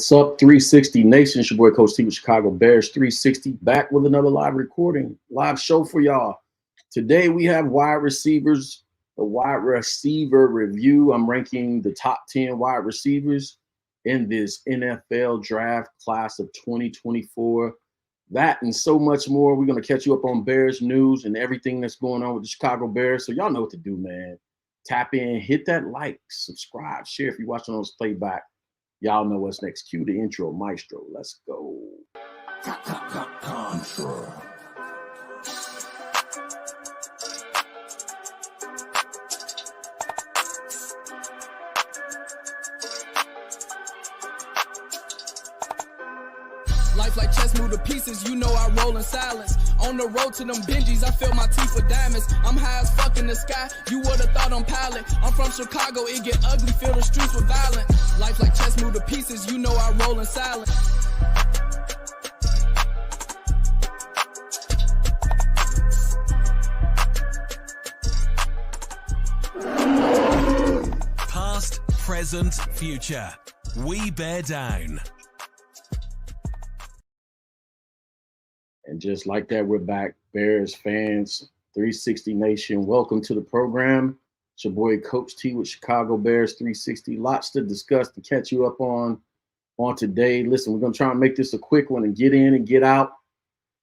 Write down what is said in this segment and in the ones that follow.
What's up, 360 Nation? It's your boy Coach T with Chicago Bears 360, back with another live recording, live show for y'all. Today we have wide receivers, the wide receiver review. I'm ranking the top 10 wide receivers in this NFL draft class of 2024. That and so much more. We're going to catch you up on Bears news and everything that's going on with the Chicago Bears. So y'all know what to do, man. Tap in, hit that like, subscribe, share if you're watching on this playback. Y'all know what's next. Cue the intro, maestro. Let's go. Contra. Life like chess, move to pieces, you know I roll in silence. On the road to them Benjis, I fill my teeth with diamonds. I'm high as fuck in the sky, you would've thought I'm pilot. I'm from Chicago, it get ugly, fill the streets with violence. Life like chess, move to pieces, you know I roll in silence. Past, present, future. We bear down. And just like that, we're back. Bears fans, 360 Nation, welcome to the program. It's your boy Coach T with Chicago Bears 360. Lots to discuss, to catch you up on today. Listen, we're going to try and make this a quick one and get in and get out.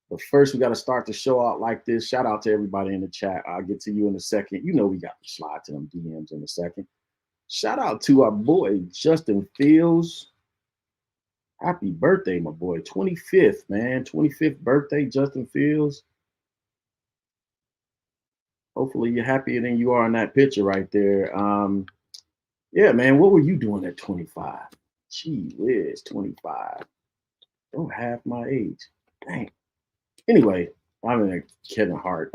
But first, we got to start the show out like this. Shout out to everybody in the chat. I'll get to you in a second. You know we got to slide to them DMs in a second. Shout out to our boy, Justin Fields. Happy birthday, my boy. 25th, man. 25th birthday, Justin Fields. Hopefully you're happier than you are in that picture right there. Yeah, man, what were you doing at 25? Gee whiz, 25. Don't half my age. Dang. Anyway, I'm in a Kevin Hart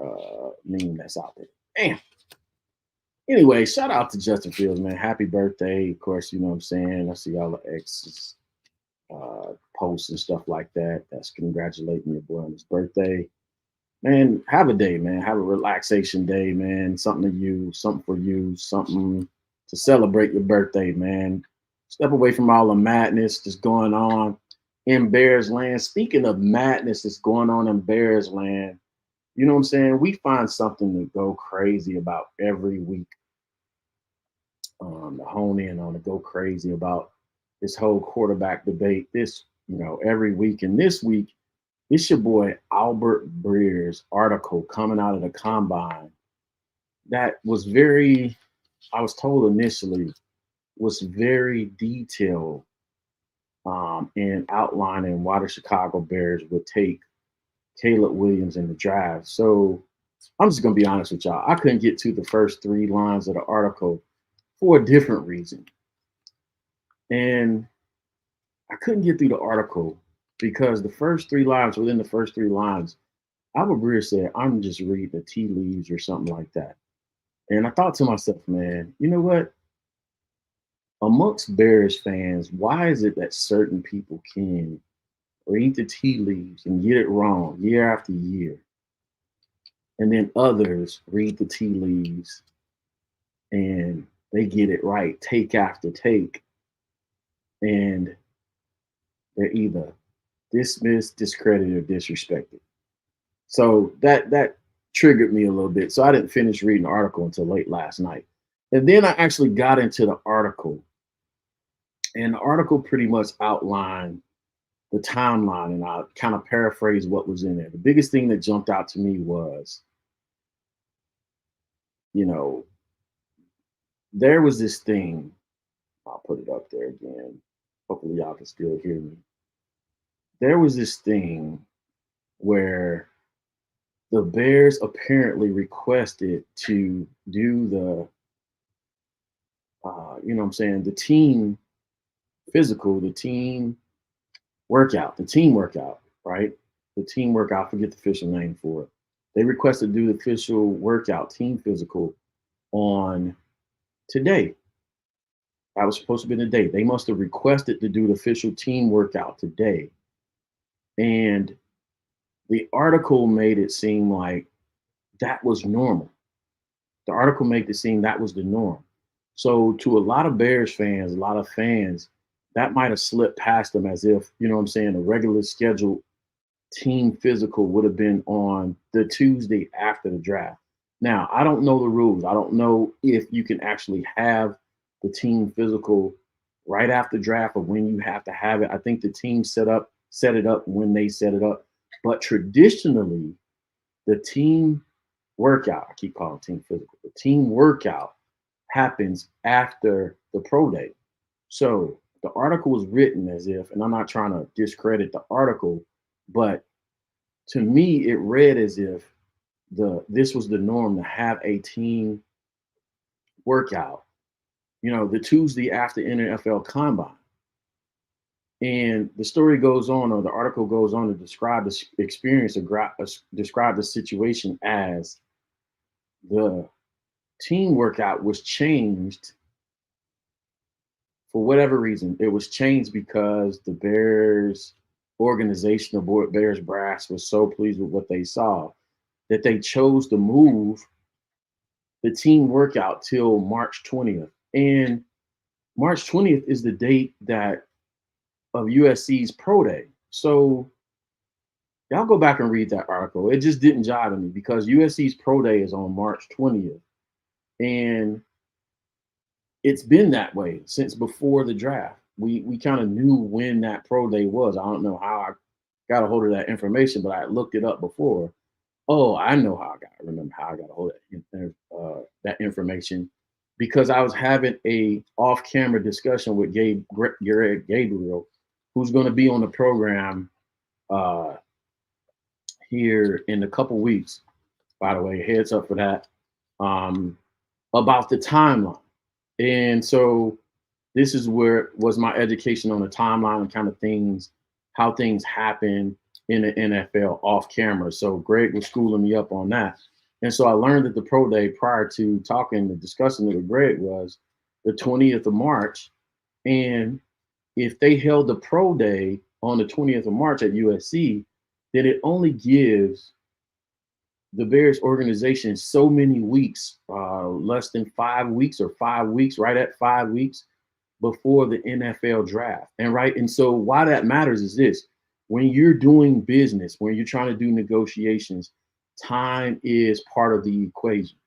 meme that's out there. Damn. Anyway, shout out to Justin Fields, man. Happy birthday. Of course, you know what I'm saying. I see all the exes. Posts and stuff like that. That's congratulating your boy on his birthday. Man, have a day, man. Have a relaxation day, man. Something to you, something for you, something to celebrate your birthday, man. Step away from all the madness that's going on in Bears land. Speaking of madness that's going on in Bears land, you know what I'm saying? We find something to go crazy about every week. To hone in on, to go crazy about this whole quarterback debate, every week. And this week, it's your boy Albert Breer's article coming out of the combine that was I was told initially, was very detailed in outlining why the Chicago Bears would take Caleb Williams in the draft. So I'm just going to be honest with y'all. I couldn't get to the first 3 lines of the article for a different reason. And I couldn't get through the article because the first 3 lines, within the first 3 lines, Albert Breer said, I'm just reading the tea leaves or something like that. And I thought to myself, man, you know what? Amongst Bears fans, why is it that certain people can read the tea leaves and get it wrong year after year? And then others read the tea leaves and they get it right, take after take. And they're either dismissed, discredited, or disrespected. So that triggered me a little bit. So I didn't finish reading the article until late last night. And then I actually got into the article. And the article pretty much outlined the timeline. And I'll kind of paraphrase what was in there. The biggest thing that jumped out to me was, there was this thing. I'll put it up there again. Hopefully y'all can still hear me. There was this thing where the Bears apparently requested to do the team physical, the team workout, right? The team workout, I forget the official name for it. They requested to do the official workout, team physical, on today. That was supposed to be the day. They must have requested to do the official team workout today. And the article made it seem like that was normal. The article made it seem that was the norm. So to a lot of Bears fans, a lot of fans, that might have slipped past them as if, you know what I'm saying, a regular scheduled team physical would have been on the Tuesday after the draft. Now, I don't know the rules. I don't know if you can actually have the team physical right after draft or when you have to have it. I think the team set it up when they set it up. But traditionally, the team workout, I keep calling team physical, the team workout happens after the pro day. So the article was written as if, and I'm not trying to discredit the article, but to me, it read as if this was the norm to have a team workout, the Tuesday after NFL Combine. And the story goes on, or the article goes on to describe the experience, or describe the situation as the team workout was changed for whatever reason. It was changed because the Bears organization, the Bears brass, was so pleased with what they saw that they chose to move the team workout till March 20th. And March 20th is the date of USC's pro day. So y'all go back and read that article. It just didn't jive with me because USC's pro day is on March 20th. And it's been that way since before the draft. We kind of knew when that pro day was. I don't know how I got a hold of that information, but I looked it up before. Oh, I know how I remember how I got a hold of that information because I was having a off-camera discussion with Greg Gabriel, who's going to be on the program here in a couple weeks. By the way, heads up for that. About the timeline. And so this is where was my education on the timeline and kind of how things happen in the NFL off camera. So Greg was schooling me up on that. And so I learned that the pro day prior to talking and discussing it with Greg was the 20th of March. And if they held the pro day on the 20th of March at USC, then it only gives the Bears organization so many weeks, less than 5 weeks or 5 weeks, right at 5 weeks before the NFL draft. And so why that matters is this: when you're doing business, when you're trying to do negotiations, time is part of the equation.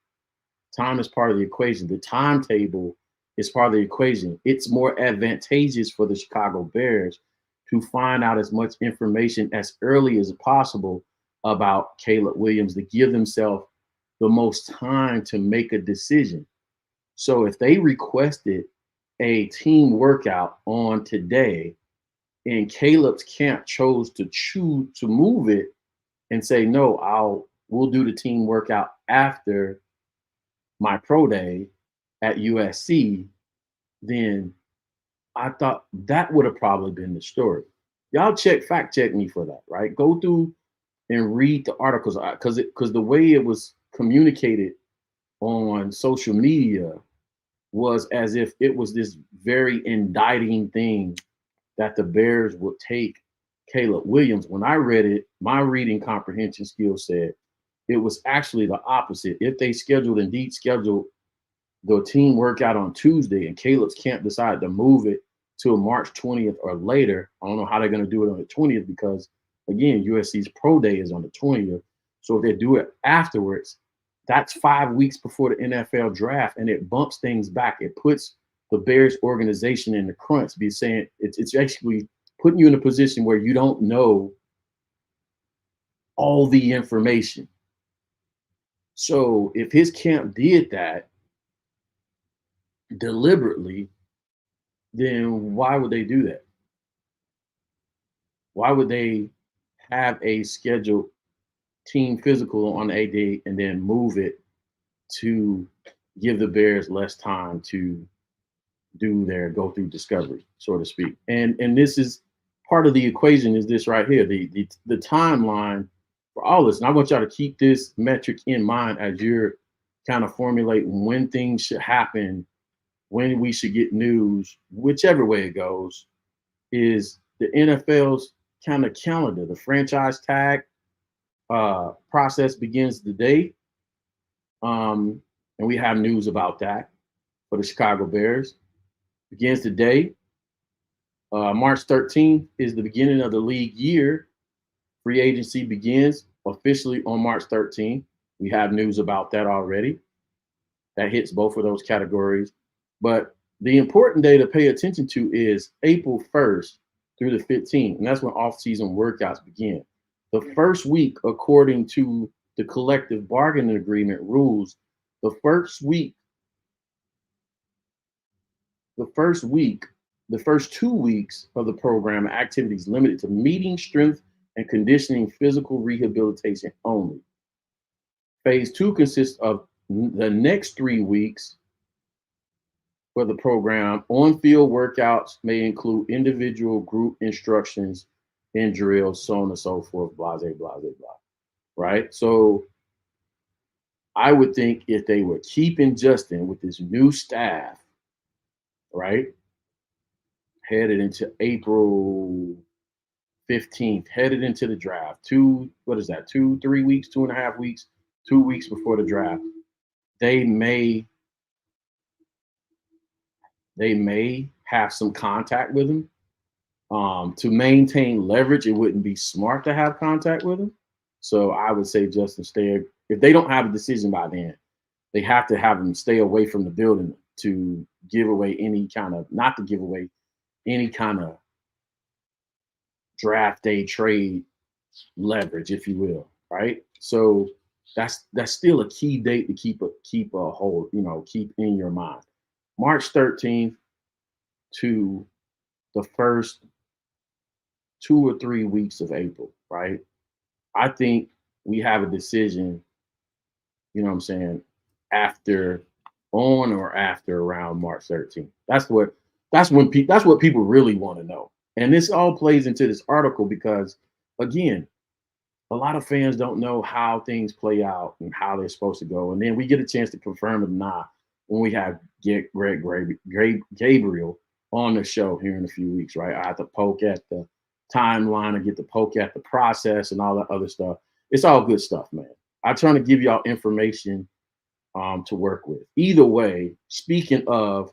Time is part of the equation. The timetable is part of the equation. It's more advantageous for the Chicago Bears to find out as much information as early as possible about Caleb Williams to give themselves the most time to make a decision. So if they requested a team workout on today and Caleb's camp chose to move it and say, no, we'll do the team workout after my pro day at USC, then I thought that would have probably been the story. Y'all fact check me for that, right? Go through and read the articles because the way it was communicated on social media was as if it was this very indicting thing that the Bears would take Caleb Williams. When I read it, my reading comprehension skill said it was actually the opposite. If they indeed scheduled the team workout on Tuesday and Caleb's camp decided to move it to March 20th or later, I don't know how they're going to do it on the 20th because, again, USC's pro day is on the 20th. So if they do it afterwards, that's 5 weeks before the NFL draft, and it bumps things back. It puts the Bears organization in the crunch, it's actually putting you in a position where you don't know all the information. So if his camp did that deliberately, then why would they do that? Why would they have a scheduled team physical on a day and then move it to give the Bears less time to go through discovery, so to speak? And this is part of the equation is this right here, the timeline for all this. And I want y'all to keep this metric in mind as you're kind of formulating when things should happen, when we should get news, whichever way it goes, is the NFL's kind of calendar. The franchise tag process begins today. And we have news about that for the Chicago Bears. Begins today. March 13th is the beginning of the league year. Free agency begins officially on March 13th. We have news about that already. That hits both of those categories. But the important day to pay attention to is April 1st through the 15th, and that's when off-season workouts begin. The first week, according to the collective bargaining agreement rules, the first week, the first 2 weeks of the program activities limited to meeting, strength, and conditioning, physical rehabilitation only. Phase 2 consists of the next 3 weeks for the program. On-field workouts may include individual, group instructions and drills, so on and so forth, blah, blah, blah, blah. Right? So I would think if they were keeping Justin with this new staff, right, headed into April 15th, headed into the draft, 3 weeks, 2.5 weeks, 2 weeks before the draft, they may have some contact with him. To maintain leverage, it wouldn't be smart to have contact with him. So I would say Justin stay. If they don't have a decision by then, they have to have him stay away from the building to give away not to give away any kind of draft day trade leverage, if you will, right? So that's still a key date to keep a hold, keep in your mind. March 13th to the first 2 or 3 weeks of April, right? I think we have a decision, after around March 13th. That's what people really want to know. And this all plays into this article because, again, a lot of fans don't know how things play out and how they're supposed to go. And then we get a chance to confirm it or not when we have Gabriel on the show here in a few weeks, right? I have to poke at the timeline and get to poke at the process and all that other stuff. It's all good stuff, man. I'm trying to give y'all information to work with. Either way, speaking of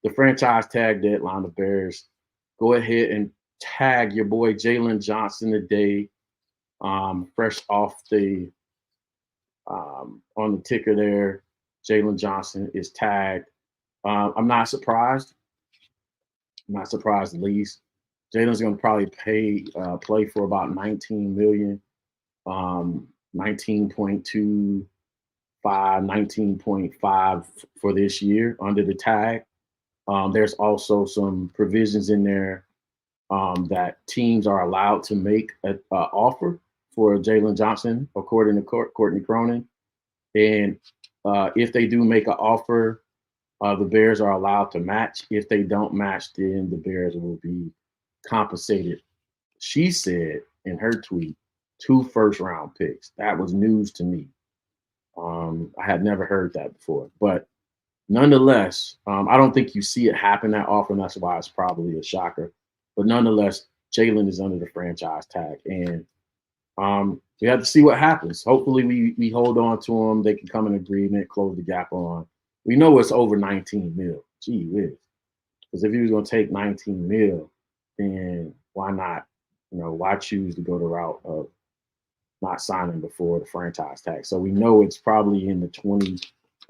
the franchise tag deadline, the Bears, go ahead and tag your boy Jaylen Johnson today. Fresh off the on the ticker there, Jaylen Johnson is tagged. I'm not surprised. I'm not surprised the least. Jaylen's going to probably play for about $19 million, 19.25, 19.5 for this year under the tag. There's also some provisions in there that teams are allowed to make an offer for Jaylen Johnson, according to Courtney Cronin. And if they do make an offer, the Bears are allowed to match. If they don't match, then the Bears will be compensated. She said in her tweet, 2 first-round picks. That was news to me. I had never heard that before. But nonetheless, I don't think you see it happen that often. That's why it's probably a shocker. But nonetheless, Jaylen is under the franchise tag. And we have to see what happens. Hopefully we hold on to him. They can come in agreement, close the gap on. We know it's over 19 mil. Gee whiz. Because if he was going to take 19 mil, then why not? Why choose to go the route of not signing before the franchise tag? So we know it's probably in the 20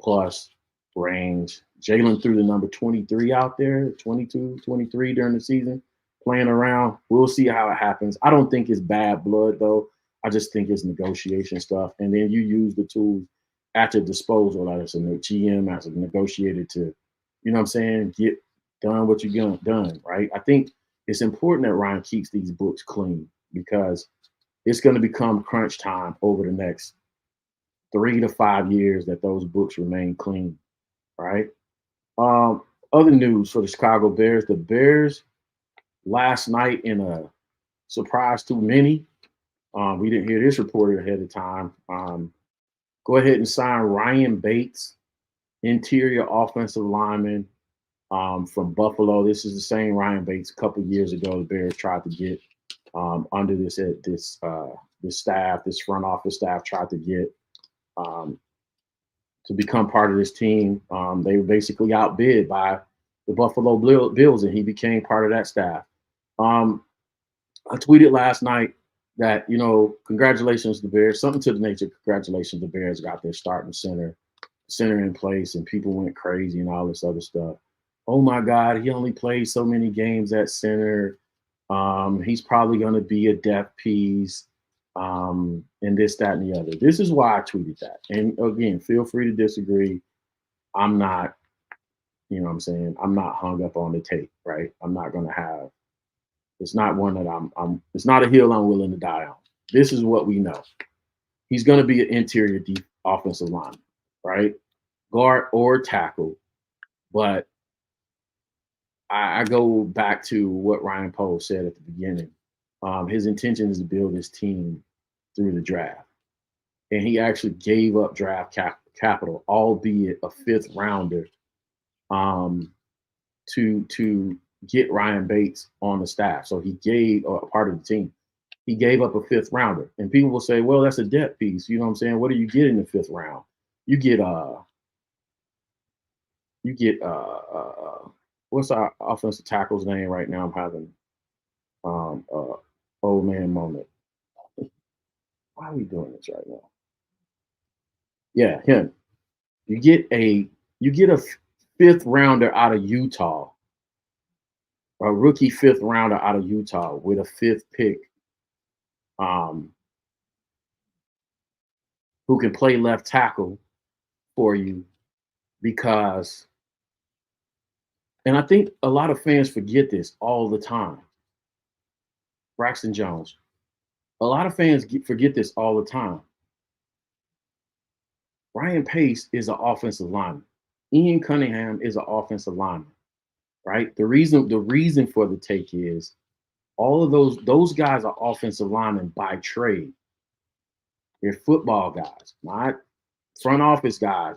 plus range. Jaylen threw the number 23 out there, 22, 23 during the season, playing around. We'll see how it happens. I don't think it's bad blood, though. I just think it's negotiation stuff. And then you use the tools at your disposal as a GM, as a negotiator to, get done what you done, right? I think it's important that Ryan keeps these books clean because it's going to become crunch time over the next 3 to 5 years that those books remain clean, right? Other news for the Chicago Bears. The Bears last night, in a surprise to many, we didn't hear this reported ahead of time, go ahead and sign Ryan Bates, interior offensive lineman from Buffalo. This is the same Ryan Bates a couple years ago the Bears tried to get under this staff, this front office staff tried to get to become part of this team. They were basically outbid by the Buffalo Bills, and he became part of that staff. I tweeted last night that, congratulations, the Bears, something to the nature, congratulations, the Bears got their starting center in place, and people went crazy and all this other stuff. Oh my God, he only played so many games at center. He's probably going to be a depth piece, and this, that, and the other. This is why I tweeted that. And again, feel free to disagree. I'm not, you know what I'm saying? I'm not hung up on the tape, right? I'm not going to have, it's not one that it's not a hill I'm willing to die on. This is what we know. He's going to be an interior deep offensive lineman, right? Guard or tackle. But I go back to what Ryan Poles said at the beginning. His intention is to build his team through the draft. And he actually gave up draft capital, albeit a fifth rounder, to get Ryan Bates on the staff. So he gave a part of the team. He gave up a fifth rounder. And people will say, well, that's a depth piece. You know what I'm saying? What do you get in the fifth round? You get what's our offensive tackle's name right now? I'm having old man moment. Why are we doing this right now? Yeah, him. You get a fifth rounder out of Utah, a rookie fifth rounder out of Utah with a fifth pick, who can play left tackle for you, because, and I think a lot of fans forget this all the time. Braxton Jones. A lot of fans forget this all the time. Ryan Pace is an offensive lineman. Ian Cunningham is an offensive lineman, right? The reason for the take is all of those guys are offensive linemen by trade. They're football guys, not front office guys,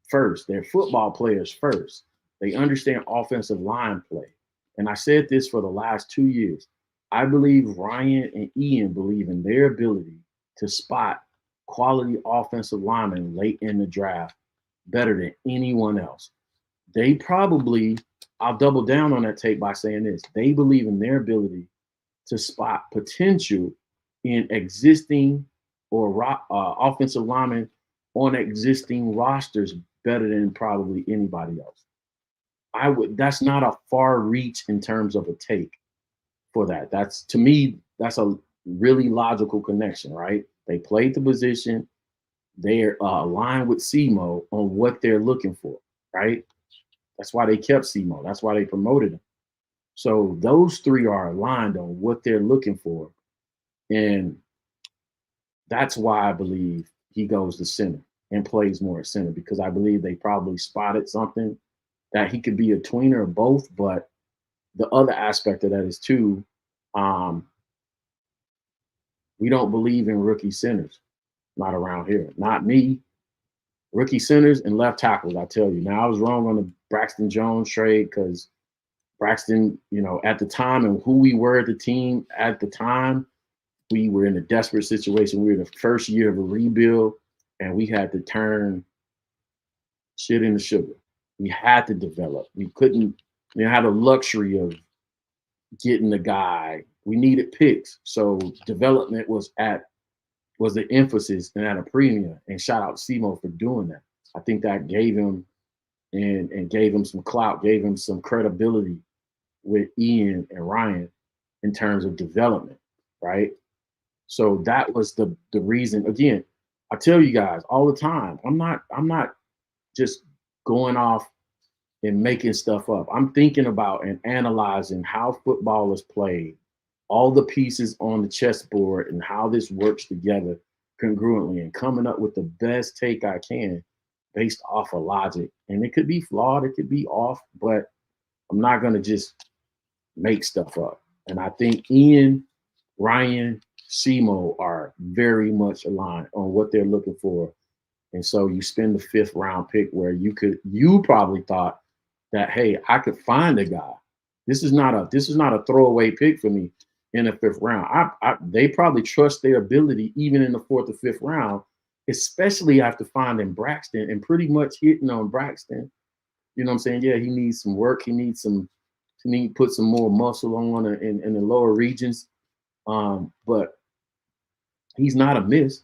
first. They're football players first. They understand offensive line play. And I said this for the last 2 years. I believe Ryan and Ian believe in their ability to spot quality offensive linemen late in the draft better than anyone else. They probably, I'll double down on that tape by saying this, they believe in their ability to spot potential in existing or offensive linemen on existing rosters better than probably anybody else. That's not a far reach in terms of a take for that. To me, that's a really logical connection, right? They played the position. They're aligned with SEMO on what they're looking for, right? That's why they kept SEMO. That's why they promoted him. So those three are aligned on what they're looking for. And that's why I believe he goes to center and plays more at center, because I believe they probably spotted something that he could be a tweener or both. But the other aspect of that is too, we don't believe in rookie centers. Not around here. Not me. Rookie centers and left tackles, I tell you. Now, I was wrong on the Braxton Jones trade, because Braxton, at the time and who we were at the team at the time, we were in a desperate situation. We were the first year of a rebuild, and we had to turn shit into sugar. We had to develop. We couldn't have the luxury of getting the guy. We needed picks. So development was the emphasis and at a premium. And shout out SEMO for doing that. I think that gave him and gave him some clout, gave him some credibility with Ian and Ryan in terms of development, right? So that was the reason. Again, I tell you guys all the time, I'm not just going off and making stuff up. I'm thinking about and analyzing how football is played, all the pieces on the chessboard, and how this works together congruently, and coming up with the best take I can based off of logic. And it could be flawed, it could be off, but I'm not going to just make stuff up. And I think Ian, Ryan, SEMO are very much aligned on what they're looking for. And so you spend the fifth round pick where you probably thought that, hey, I could find a guy. This is not a throwaway pick for me in the fifth round. They probably trust their ability even in the fourth or fifth round, especially after finding Braxton and pretty much hitting on Braxton. You know what I'm saying? Yeah, he needs some work. He needs some need to put some more muscle on in the lower regions. But he's not a miss.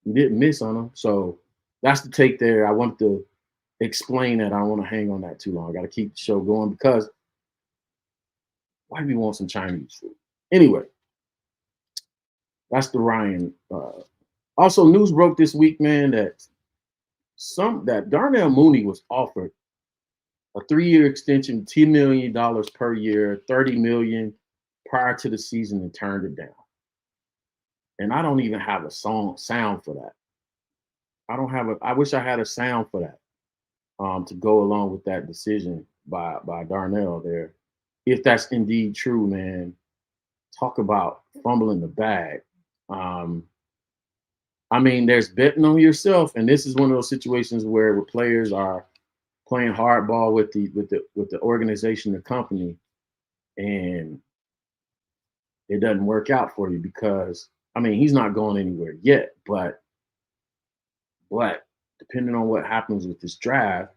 He didn't miss on him. So that's the take there. I want to explain that. I don't want to hang on that too long. I got to keep the show going because why do we want some Chinese food? Anyway, that's the Ryan. Also, news broke this week, man, that Darnell Mooney was offered a 3-year extension, $10 million per year, $30 million prior to the season, and turned it down. And I don't even have a sound for that. I wish I had a sound for that to go along with that decision by Darnell there. If that's indeed true, man, talk about fumbling the bag. I mean, there's betting on yourself, and this is one of those situations where players are playing hardball with the organization, the company, and it doesn't work out for you because I mean he's not going anywhere yet, but depending on what happens with this draft,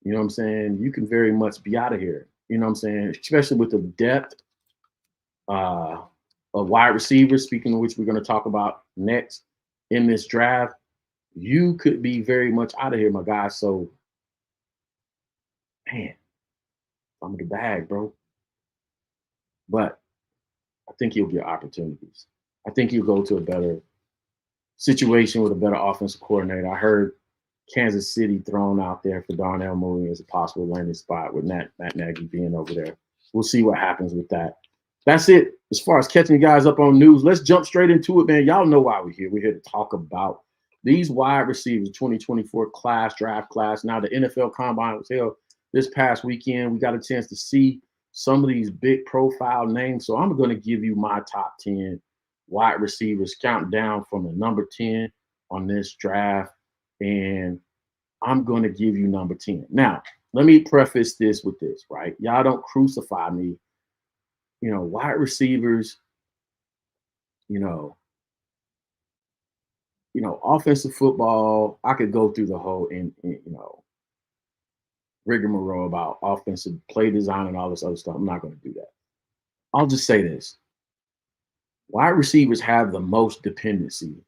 you know what I'm saying, you can very much be out of here. You know what I'm saying, especially with the depth of wide receivers. Speaking of which, we're going to talk about next in this draft. You could be very much out of here, my guy. So, man, I'm in the bag, bro. But I think he'll get opportunities. I think he'll go to a better situation with a better offensive coordinator. I heard Kansas City thrown out there for Darnell Mooney as a possible landing spot with Matt Nagy being over there. We'll see what happens with that. That's it. As far as catching you guys up on news, let's jump straight into it, man. Y'all know why we're here. We're here to talk about these wide receivers, 2024 draft class. Now the NFL Combine was held this past weekend. We got a chance to see some of these big profile names. So I'm going to give you my top 10 wide receivers, counting down from the number 10 on this draft. And I'm going to give you number 10. Now, let me preface this with this, right? Y'all don't crucify me. You know, wide receivers, you know, offensive football, I could go through the whole, rigmarole about offensive play design and all this other stuff. I'm not going to do that. I'll just say this. Wide receivers have the most dependencies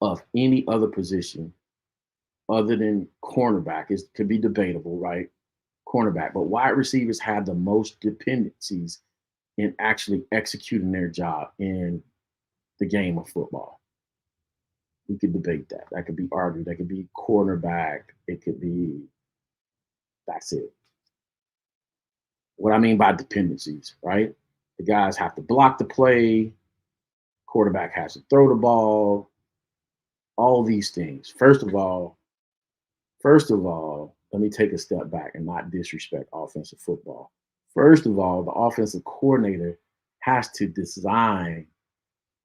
of any other position other than cornerback. It could be debatable, right? Cornerback. But wide receivers have the most dependencies in actually executing their job in the game of football. We could debate that. That could be argued. That could be cornerback. It could be, that's it. What I mean by dependencies, right? The guys have to block the play. Quarterback has to throw the ball. All these things. First of all, let me take a step back and not disrespect offensive football. First of all, the offensive coordinator has to design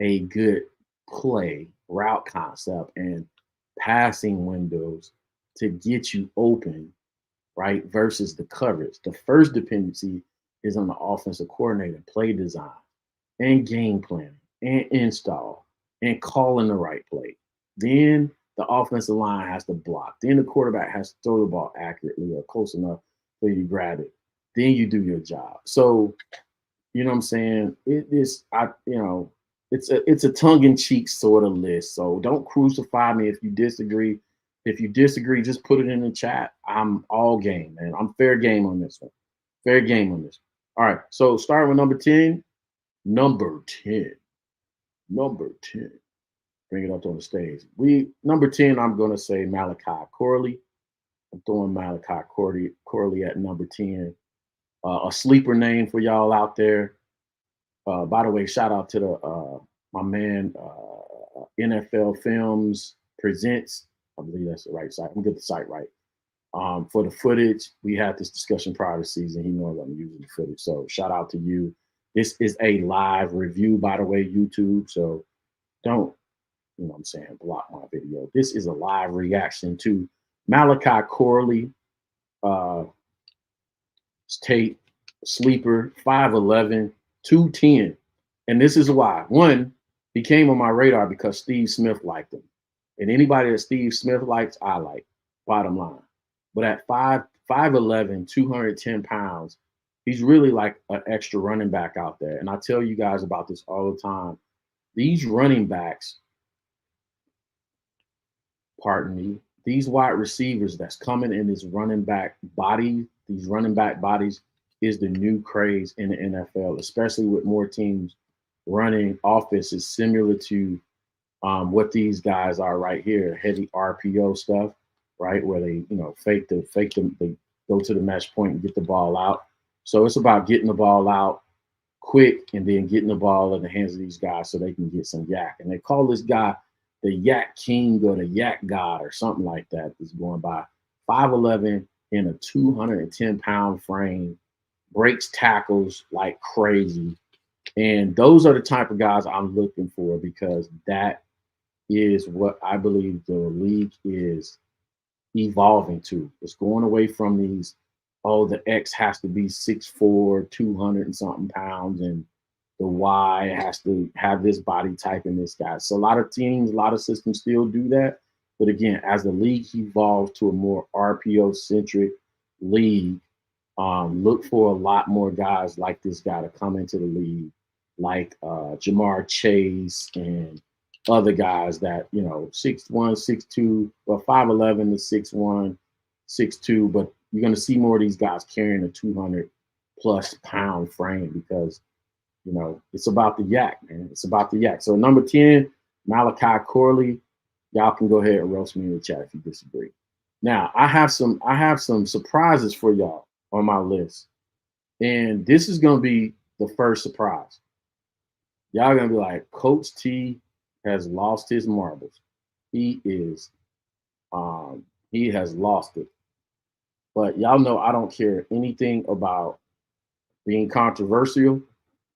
a good play, route concept, and passing windows to get you open, right, versus the coverage. The first dependency is on the offensive coordinator, play design, and game planning, and install, and calling the right play. Then the offensive line has to block. Then the quarterback has to throw the ball accurately or close enough for you to grab it. Then you do your job. So, you know what I'm saying? It's a tongue-in-cheek sort of list. So don't crucify me if you disagree. If you disagree, just put it in the chat. I'm all game, man. I'm fair game on this one. Fair game on this one. All right. So starting with number 10. Number 10. Bring it up on the stage. Number 10, I'm going to say Malachi Corley. I'm throwing Malachi Corley at number 10. A sleeper name for y'all out there. By the way, shout out to my man NFL Films Presents. I believe that's the right site. I'm gonna get the site right. For the footage, we had this discussion prior to the season. He knows I'm using the footage, so shout out to you. This is a live review, by the way, YouTube. So don't, you know what I'm saying, block my video. This is a live reaction to Malachi Corley. Tape, sleeper, 5'11", 210. And this is why. One, he came on my radar because Steve Smith liked him. And anybody that Steve Smith likes, I like, bottom line. But at 5'11", 210 pounds, He's really like an extra running back out there. And I tell you guys about this all the time. These running backs, pardon me, these wide receivers that's coming in this running back body, these running back bodies is the new craze in the NFL, especially with more teams running offenses similar to what these guys are right here, heavy RPO stuff, right? Where they, fake them, they go to the mesh point and get the ball out. So it's about getting the ball out quick and then getting the ball in the hands of these guys so they can get some yak. And they call this guy the Yak King or the Yak God or something like that. Is going by 5'11" in a 210-pound frame, breaks tackles like crazy. And those are the type of guys I'm looking for because that is what I believe the league is evolving to. It's going away from these, the X has to be 6'4", 200 and something pounds, and the Y has to have this body type in this guy. So a lot of teams, a lot of systems still do that. But again, as the league evolves to a more RPO-centric league, look for a lot more guys like this guy to come into the league, like Jamar Chase and other guys that, 6'1", 6'2", well, 5'11" to 6'1", 6'2", but you're going to see more of these guys carrying a 200-plus pound frame because, it's about the yak, man. It's about the yak. So number 10, Malachi Corley. Y'all can go ahead and roast me in the chat if you disagree. Now, I have some surprises for y'all on my list. And this is going to be the first surprise. Y'all are going to be like, Coach T has lost his marbles. He has lost it. But y'all know I don't care anything about being controversial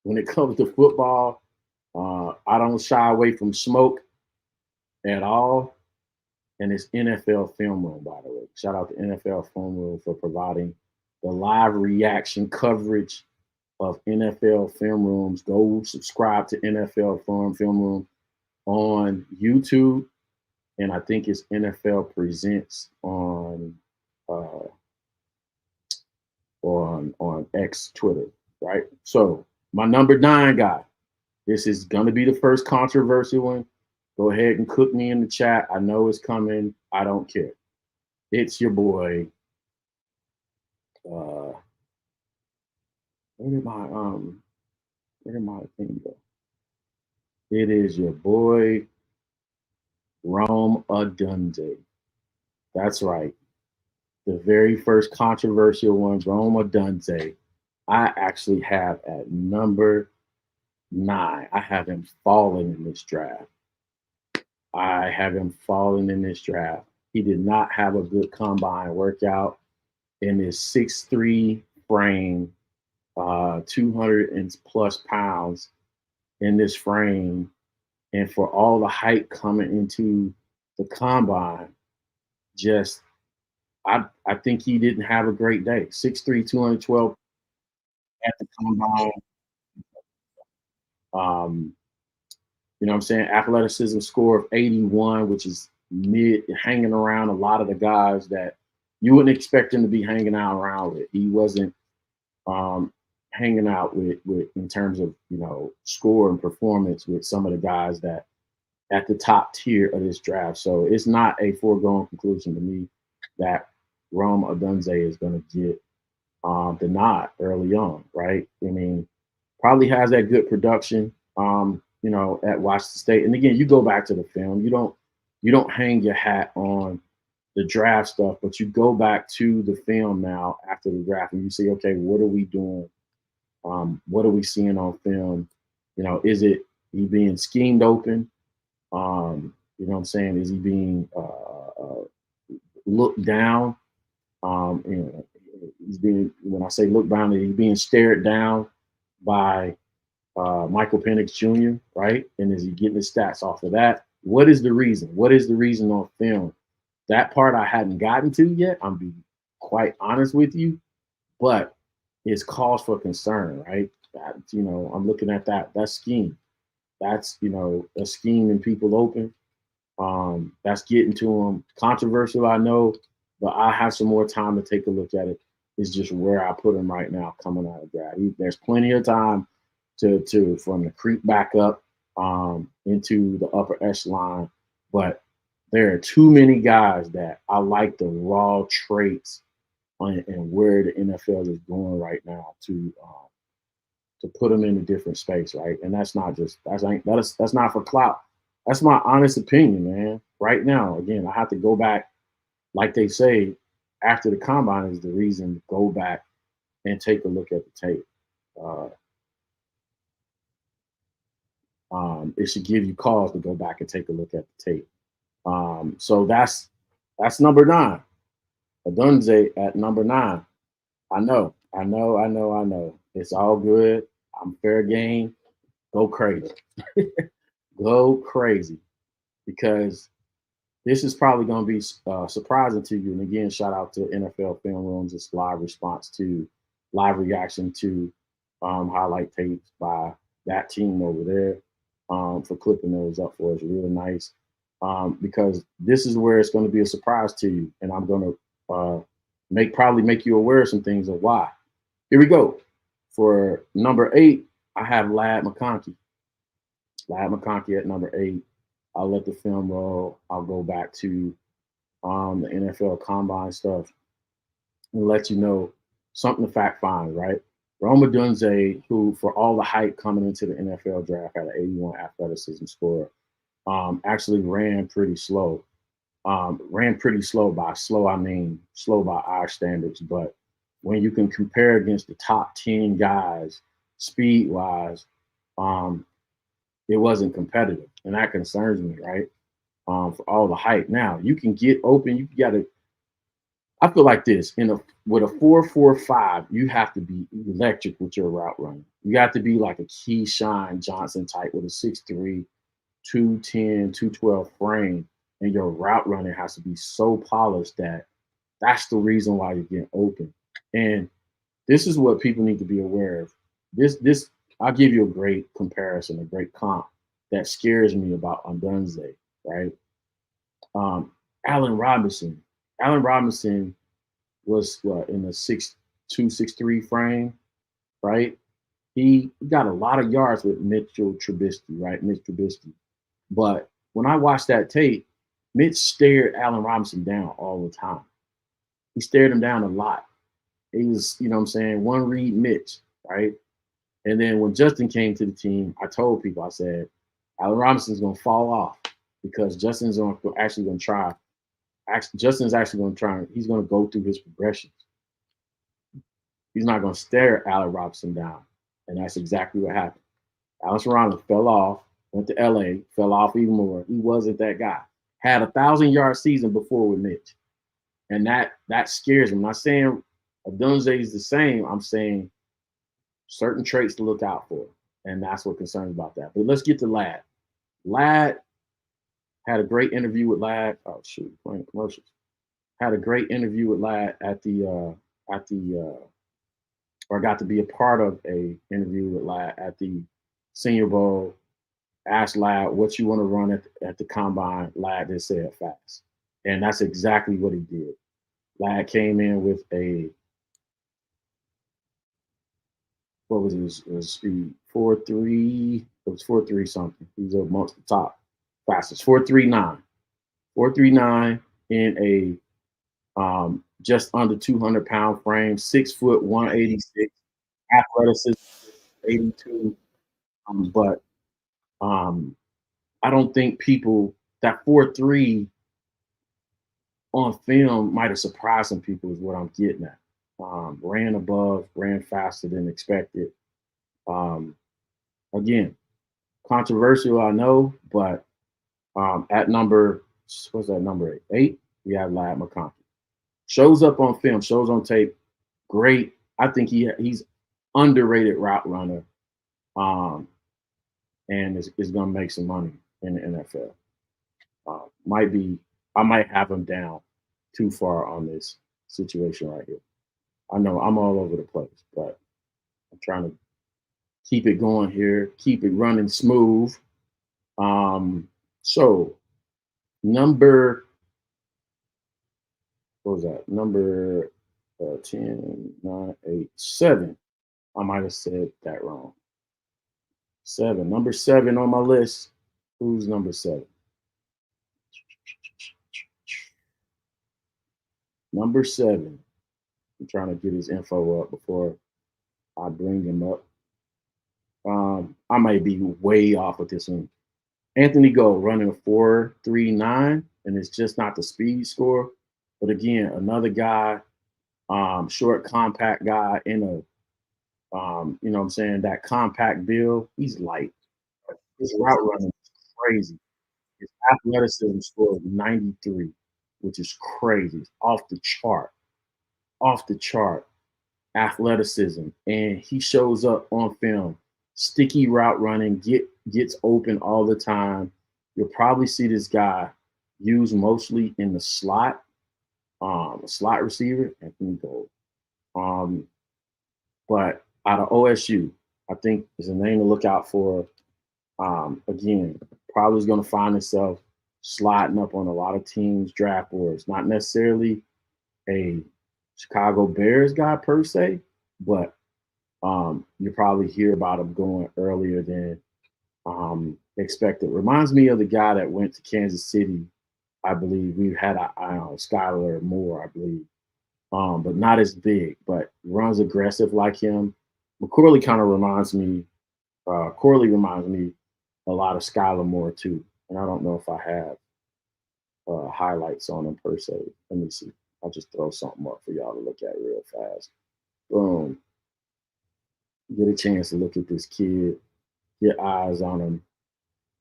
when it comes to football. I don't shy away from smoke at all. And it's NFL Film Room, by the way. Shout out to NFL Film Room for providing the live reaction coverage of NFL Film Rooms. Go subscribe to NFL Film Room on YouTube. And I think it's NFL Presents on X, Twitter, right? So my number 9 guy, this is going to be the first controversial one. Go ahead and cook me in the chat. I know it's coming. I don't care. It's your boy. Where did my thing go? It is your boy, Rome Odunze. That's right. The very first controversial one, Rome Odunze, I actually have at number 9. I have him falling in this draft. He did not have a good combine workout in his 6'3" frame, 200 and plus pounds in this frame. And for all the hype coming into the combine, I think he didn't have a great day. 6'3", 212 at the combine. You know what I'm saying? Athleticism score of 81, which is mid, hanging around a lot of the guys that you wouldn't expect him to be hanging out around with. He wasn't hanging out with in terms of, score and performance with some of the guys that at the top tier of this draft. So it's not a foregone conclusion to me that Rome Odunze is going to get the nod early on, right? I mean, probably has that good production, at Washington State. And again, you go back to the film. You don't hang your hat on the draft stuff, but you go back to the film now after the draft and you say, okay, what are we doing? What are we seeing on film? Is it he being schemed open? You know what I'm saying? Is he being looked down? He's being, when I say look down, he's being stared down by Michael Penix Jr., right? And is he getting his stats off of that? What is the reason? What is the reason on film? That part I hadn't gotten to yet. I'm being quite honest with you, but it's cause for concern, right? I'm looking at that scheme. That's, a scheme and people open. That's getting to them. Controversial, I know, but I have some more time to take a look at it. is just where I put him right now coming out of draft. There's plenty of time for him to creep back up into the upper echelon, but there are too many guys that I like the raw traits and where the NFL is going right now to put them in a different space, right? And that's not for clout. That's my honest opinion, man. Right now, again, I have to go back, like they say, after the combine is the reason to go back and take a look at the tape. It should give you cause to go back and take a look at the tape. So that's number 9. Odunze at number 9. I know. It's all good. I'm fair game. Go crazy. Go crazy. Because this is probably going to be surprising to you. And again, shout out to NFL Film Rooms. It's live reaction to highlight tapes by that team over there for clipping those up for us. Really nice. Because this is where it's going to be a surprise to you. And I'm going to probably make you aware of some things of why. Here we go. For number 8, I have Ladd McConkey. Ladd McConkey at number 8. I'll let the film roll. I'll go back to the NFL Combine stuff and let you know something to fact find, right? Rome Odunze, who for all the hype coming into the NFL draft had an 81 athleticism score, actually ran pretty slow. By slow, I mean slow by our standards. But when you can compare against the top 10 guys speed-wise, it wasn't competitive, and that concerns me, right? For all the hype. Now you can get open. You got to. I feel like this with a 4.45, you have to be electric with your route running. You got to be like a Keyshawn Johnson type with a 6'3", 210, 212 frame, and your route running has to be so polished that's the reason why you're getting open. And this is what people need to be aware of. This I'll give you a great comparison, a great comp that scares me about Odunze, right? Allen Robinson. Allen Robinson was in the 6'2", 6'3" frame, right? He got a lot of yards with Mitchell Trubisky, right? Mitch Trubisky. But when I watched that tape, Mitch stared Allen Robinson down all the time. He stared him down a lot. He was, you know what I'm saying, one read Mitch, right? And then when Justin came to the team, I told people, I said, Allen Robinson's going to fall off because Justin's actually going to try. Justin's actually going to try. He's going to go through his progressions. He's not going to stare Allen Robinson down. And that's exactly what happened. Allen Robinson fell off, went to LA, fell off even more. He wasn't that guy. Had a 1,000-yard season before with Mitch. And that scares me. I'm not saying Odunze is the same. I'm saying certain traits to look out for. And that's what concerns about that. But let's get to Ladd. Ladd had a great interview with Ladd. Oh, shoot, playing commercials. Had a great interview with Ladd or got to be a part of a interview with Ladd at the Senior Bowl. Asked Ladd what you want to run at the combine. Ladd just said fast. And that's exactly what he did. Ladd came in with what was his speed? 4.3. It was 4.3 something. He was amongst the top fastest. 4.39. 4.39 in a just under 200-pound frame, 6 foot 186, athleticism 82. But I don't think that 4.3 on film might have surprised some people is what I'm getting at. Ran faster than expected. Again, controversial, I know, but at number 8, we have Ladd McConkey. Shows up on film, shows on tape, great. I think he's underrated route runner, and is going to make some money in the NFL. I might have him down too far on this situation right here. I know I'm all over the place, but I'm trying to keep it going here, keep it running smooth. So number 10, 9, 8, 7. I might have said that wrong. 7. Number 7 on my list. Who's number 7? Number 7. I'm trying to get his info up before I bring him up. I might be way off with this one. Anthony Gold running a 4.39, and it's just not the speed score. But again, another guy, short, compact guy in a, you know what I'm saying, that compact build. He's light. His route running is crazy. His athleticism score is 93, which is crazy. It's off the chart. Off the chart. Athleticism. And he shows up on film. Sticky route running, gets open all the time. You'll probably see this guy used mostly in the slot, a slot receiver, Anthony Gold. But out of OSU, I think is a name to look out for. Again, probably is going to find himself sliding up on a lot of teams' draft boards. Not necessarily a Chicago Bears guy per se, but you probably hear about him going earlier than expected. Reminds me of the guy that went to Kansas City. I believe we had Skylar Moore, I believe, but not as big, but runs aggressive like him. McCorley kind of reminds me. Corley reminds me a lot of Skylar Moore too, and I don't know if I have highlights on him per se. Let me see. I'll just throw something up for y'all to look at real fast. Boom. Get a chance to look at this kid, get eyes on him.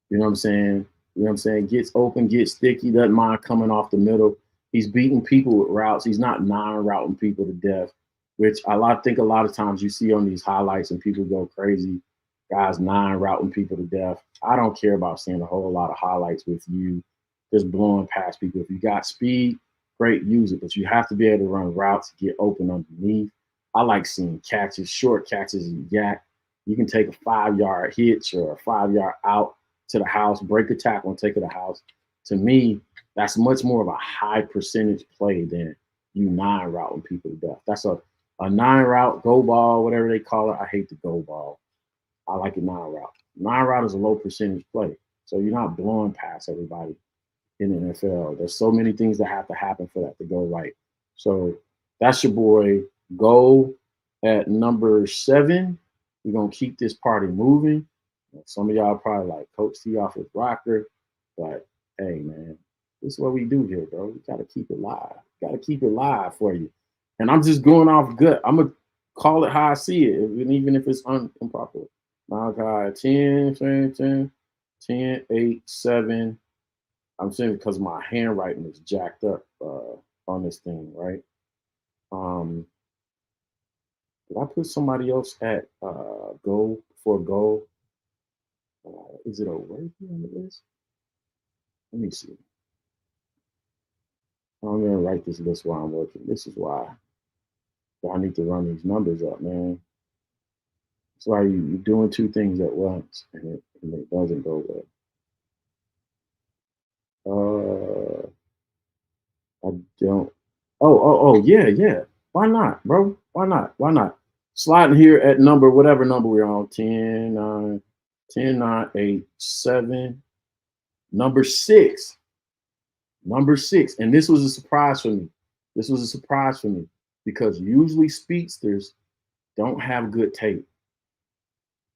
You know what I'm saying? You know what I'm saying? Gets open, gets sticky, doesn't mind coming off the middle. He's beating people with routes. He's not non-routing people to death, which I think a lot of times you see on these highlights and people go crazy. Guys non-routing people to death. I don't care about seeing a whole lot of highlights with you just blowing past people. If you got speed, great, use it, but you have to be able to run routes, get open underneath. I like seeing catches, short catches and yak. You can take a 5-yard hitch or a 5-yard out to the house, break a tackle and take it to the house. To me, that's much more of a high percentage play than you non-routing people to death. That's a 9-route, go ball, whatever they call it. I hate the go ball. I like it 9-route. 9-route is a low percentage play. So you're not blowing past everybody in the NFL. There's so many things that have to happen for that to go right. So that's your boy Go at number 7. We're going to keep this party moving. Some of y'all probably like, Coach T off his rocker. But, hey, man, this is what we do here, bro. We got to keep it live. Got to keep it live for you. And I'm just going off gut. I'm going to call it how I see it, even if it's improper. Malachi, 10, 8, 7. I'm saying because my handwriting is jacked up on this thing, right? Did I put somebody else at goal before goal? Is it over here on the list? Let me see. I'm going to write this list while I'm working. This is why I need to run these numbers up, man. That's why you're doing two things at once, and it doesn't go well. I don't. Oh, yeah. Why not, bro? Why not? Sliding here at whatever number we're on, 10, 9, 8, 7. Number 6. And this was a surprise for me. Because usually speedsters don't have good tape.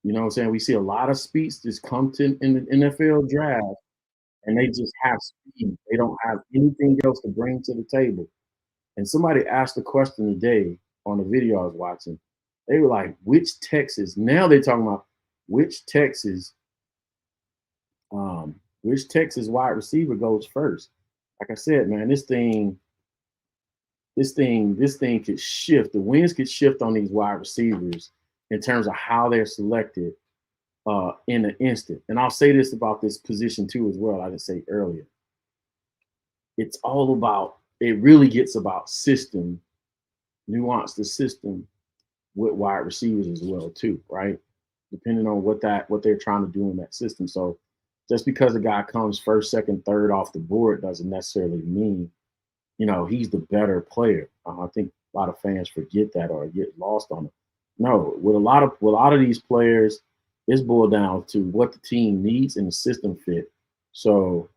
You know what I'm saying? We see a lot of speedsters come in the NFL draft, and they just have speed. They don't have anything else to bring to the table. And somebody asked the question today on the video I was watching. They were like, which Texas? Now they're talking about which Texas wide receiver goes first. Like I said, man, this thing could shift. The winds could shift on these wide receivers in terms of how they're selected in an instant. And I'll say this about this position too as well. I didn't say earlier. It's all about, it really gets about system, nuance the system with wide receivers as well too, right? Depending on what they're trying to do in that system. So just because a guy comes first, second, third off the board doesn't necessarily mean, he's the better player. I think A lot of fans forget that or get lost on it. No, with a lot of these players, it's boiled down to what the team needs and the system fit. So,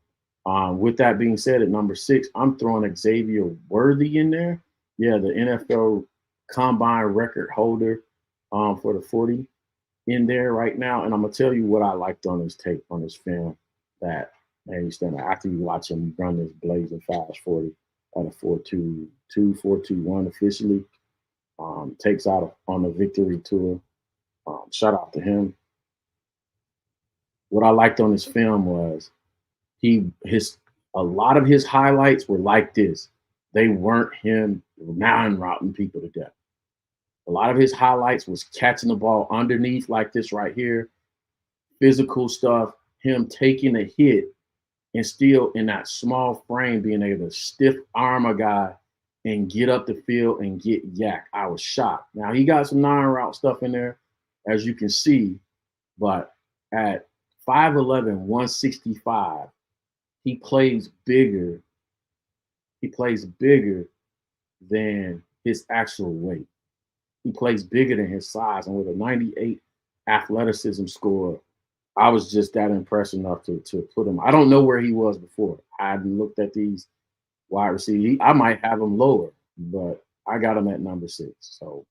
with that being said, at number 6, I'm throwing Xavier Worthy in there. Yeah, the NFL combine record holder for the 40 in there right now. And I'm gonna tell you what I liked on his tape, on his film, that man, he's standing after you watch him run this blazing fast 40 at a 4.22, 4.21 officially. Takes out on the victory tour. Shout out to him. What I liked on his film was a lot of his highlights were like this. They weren't him non-routing people to death. A lot of his highlights was catching the ball underneath like this right here, physical stuff, him taking a hit and still in that small frame being able to stiff arm a guy and get up the field and get yak. I was shocked. Now he got some non-route stuff in there, as you can see, but at 5'11", 165, he plays bigger. He plays bigger than his actual weight. He plays bigger than his size. And with a 98 athleticism score, I was just that impressed enough to put him. I don't know where he was before. I hadn't looked at these wide receivers. I might have him lower, but I got him at number 6. So,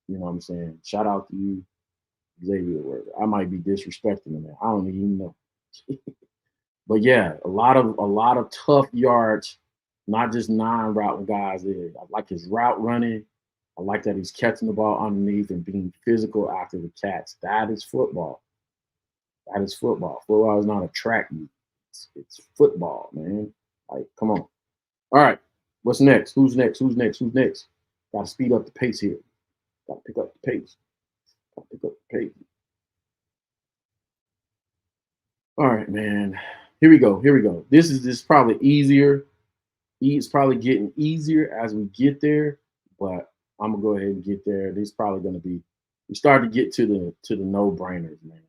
you know what I'm saying? Shout out to you, Xavier Worthy. I might be disrespecting him. I don't even know. But yeah, a lot of tough yards, not just non-route guys there. I like his route running. I like that he's catching the ball underneath and being physical after the catch. That is football. That is football. Football is not a track meet. It's football, man. Like, come on. All right. What's next? Who's next? Who's next? Who's next? Got to speed up the pace here. Got to pick up the pace. Got to pick up the pace. All right, man. Here we go. Here we go. This is probably easier. It's probably getting easier as we get there, but I'm gonna go ahead and get there. This is probably gonna be. We start to get to the no-brainers, man.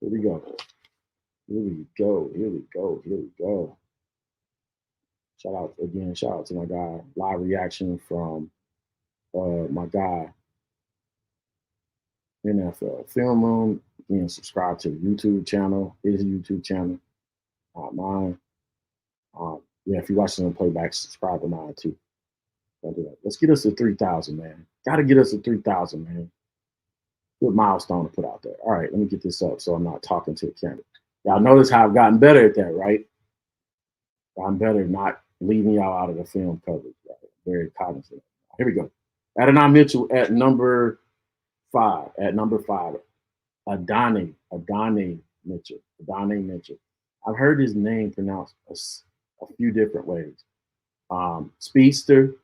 Here we go. Here we go. Here we go. Here we go. Shout out to my guy. Live reaction from my guy, NFL Film Room. Again, subscribe to the YouTube channel. His YouTube channel, not mine. Yeah, if you're watching on playback, subscribe to mine too. Don't do that. Let's get us to 3,000, man. Got to get us to 3,000, man. Good milestone to put out there. All right, let me get this up so I'm not talking to the camera. Y'all notice how I've gotten better at that, right? I'm better not leaving y'all out of the film coverage. Right? Very cognizant. Here we go. Adonai Mitchell at number 5. At number 5, Adonai Mitchell. Adonai Mitchell. I've heard his name pronounced a few different ways. Speedster.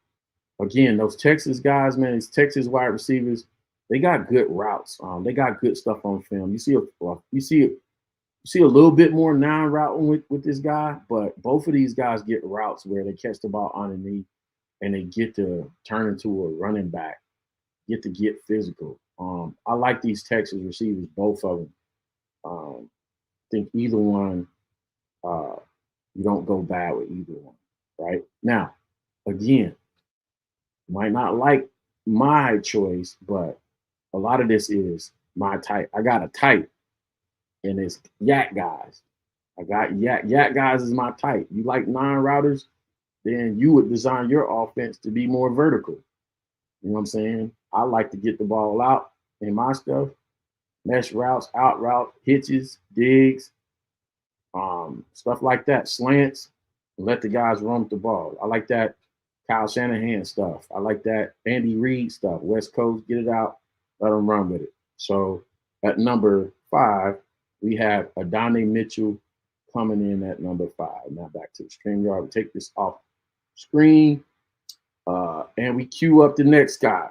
Again, those Texas guys, man, these Texas wide receivers, they got good routes. They got good stuff on film. You see a little bit more non-routing with this guy, but both of these guys get routes where they catch the ball underneath and they get to turn into a running back, get physical. I like these Texas receivers, both of them. I think either one, you don't go bad with either one, right? Now, again, might not like my choice, but a lot of this is my type. I got a type, and it's yak guys. I got yak guys is my type. You like non-routers, then you would design your offense to be more vertical. You know what I'm saying? I like to get the ball out in my stuff, mesh routes, out route, hitches, digs, stuff like that, slants, and let the guys run with the ball. I like that Kyle Shanahan stuff. I like that Andy Reid stuff. West Coast, get it out, let them run with it. So at number 5, we have Adonai Mitchell coming in at number 5. Now back to the StreamYard. We take this off screen, and we queue up the next guy.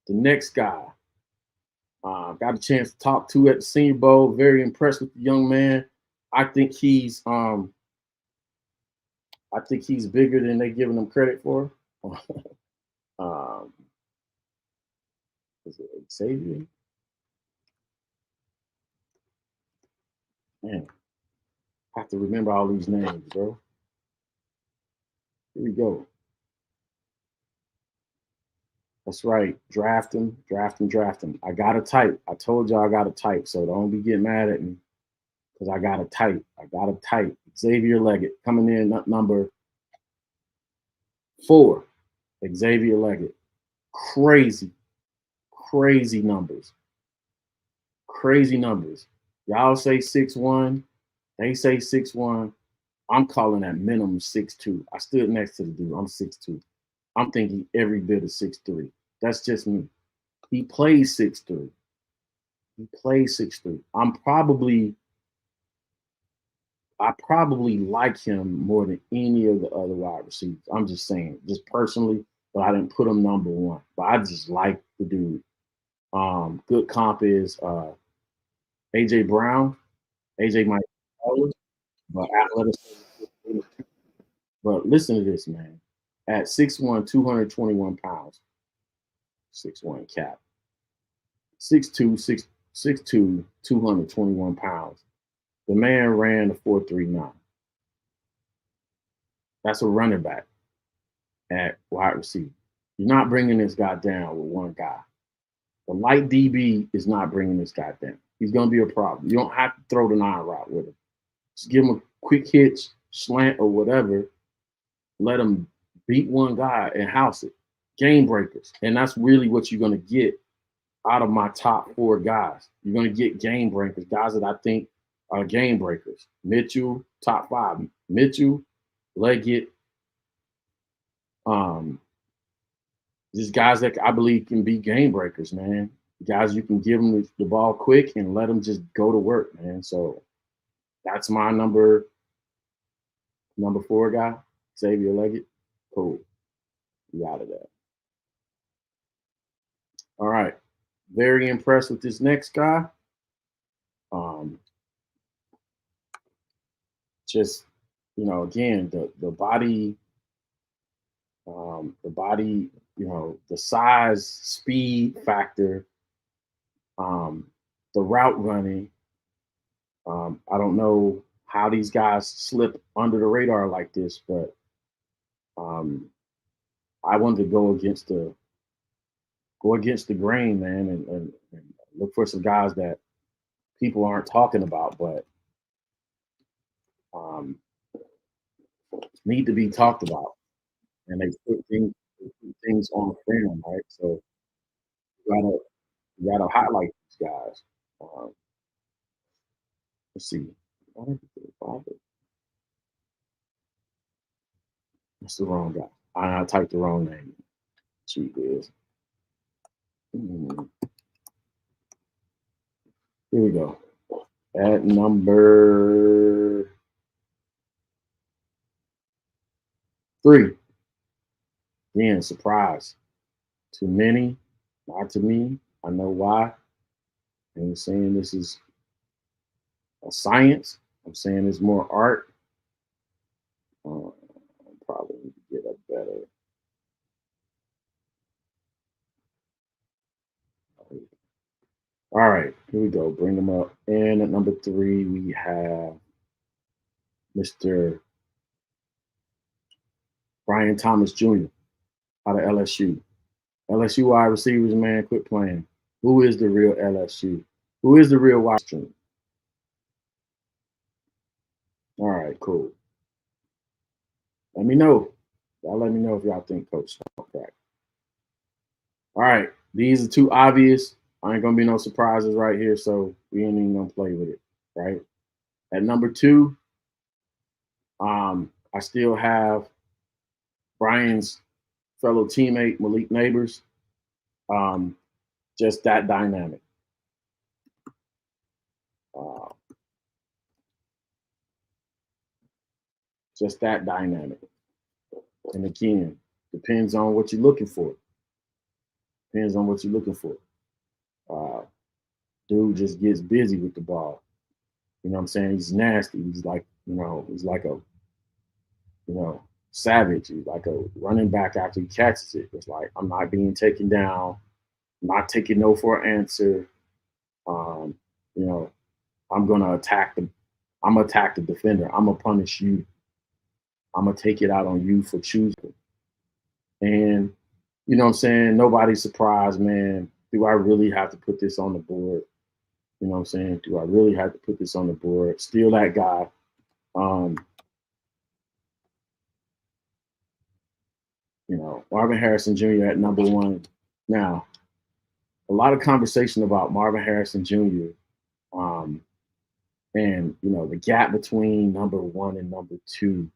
The next guy. Got a chance to talk to at the Senior Bowl. Very impressed with the young man. I think he's bigger than they're giving him credit for. Is it Xavier? Man, have to remember all these names, bro. Here we go. That's right. Draft him, draft him, draft him. I got to type. I told y'all I got to type, so don't be getting mad at me because I got to type. I got to type. Xavier Leggett coming in at number 4. Xavier Leggett. Crazy, crazy numbers. Crazy numbers. Y'all say 6'1". They say 6'1". I'm calling that minimum 6'2". I stood next to the dude. I'm 6'2". I'm thinking every bit of 6'3". That's just me. He plays 6'3". He plays 6'3". I probably like him more than any of the other wide receivers. I'm just saying, just personally, but I didn't put him number 1. But I just like the dude. Good comp is AJ Brown. AJ might be taller, but athleticism. But listen to this, man. At 6'1", 221 pounds, 6'1" cap. 6'2", 6'2", 221 pounds. The man ran a 4.39. That's a running back at wide receiver. You're not bringing this guy down with one guy. The light DB is not bringing this guy down. He's going to be a problem. You don't have to throw the 9 route with him. Just give him a quick hitch, slant, or whatever. Let him beat one guy and house it. Game breakers. And that's really what you're going to get out of my top 4 guys. You're going to get game breakers, guys that I think are game breakers. Mitchell, top 5. Mitchell, Leggett, just guys that I believe can be game breakers, man. Guys, you can give them the ball quick and let them just go to work, man. So that's my number 4 guy, Xavier Leggett. Cool. We out of that. All right. Very impressed with this next guy. Just, again, the body, the size, speed factor, the route running. I don't know how these guys slip under the radar like this, but I wanted to go against the grain, man, and look for some guys that people aren't talking about, but need to be talked about, and they put things on film, right? So you gotta highlight these guys. Let's see. That's the wrong guy. I typed the wrong name. Cheat is. Here we go. At number 3. Again, surprise. To many, not to me. I know why. I'm saying this is a science. I'm saying it's more art. Probably need to get a better. All right, here we go. Bring them up. And at number 3, we have Mr. Brian Thomas Jr. out of LSU. LSU wide receivers, man, quit playing. Who is the real LSU? Who is the real wide receiver? All right, cool. Let me know. Y'all let me know if y'all think Coach Crack. All right, these are too obvious. I ain't gonna be no surprises right here, so we ain't even gonna play with it, right? At number 2, I still have Brian's fellow teammate Malik Neighbors. Just that dynamic. Just that dynamic. And again, depends on what you're looking for. Depends on what you're looking for. Dude just gets busy with the ball. You know what I'm saying? He's nasty. He's like, he's like a, savage. He's like a running back after he catches it. It's like, I'm not being taken down. I'm not taking no for an answer. I'm going to attack I'm going to attack the defender. I'm going to punish you. I'm going to take it out on you for choosing. And, you know what I'm saying? Nobody's surprised, man. Do I really have to put this on the board? You know what I'm saying? Do I really have to put this on the board? Steal that guy. Marvin Harrison Jr. at number 1. Now, a lot of conversation about Marvin Harrison Jr. And the gap between number 1 and number 2.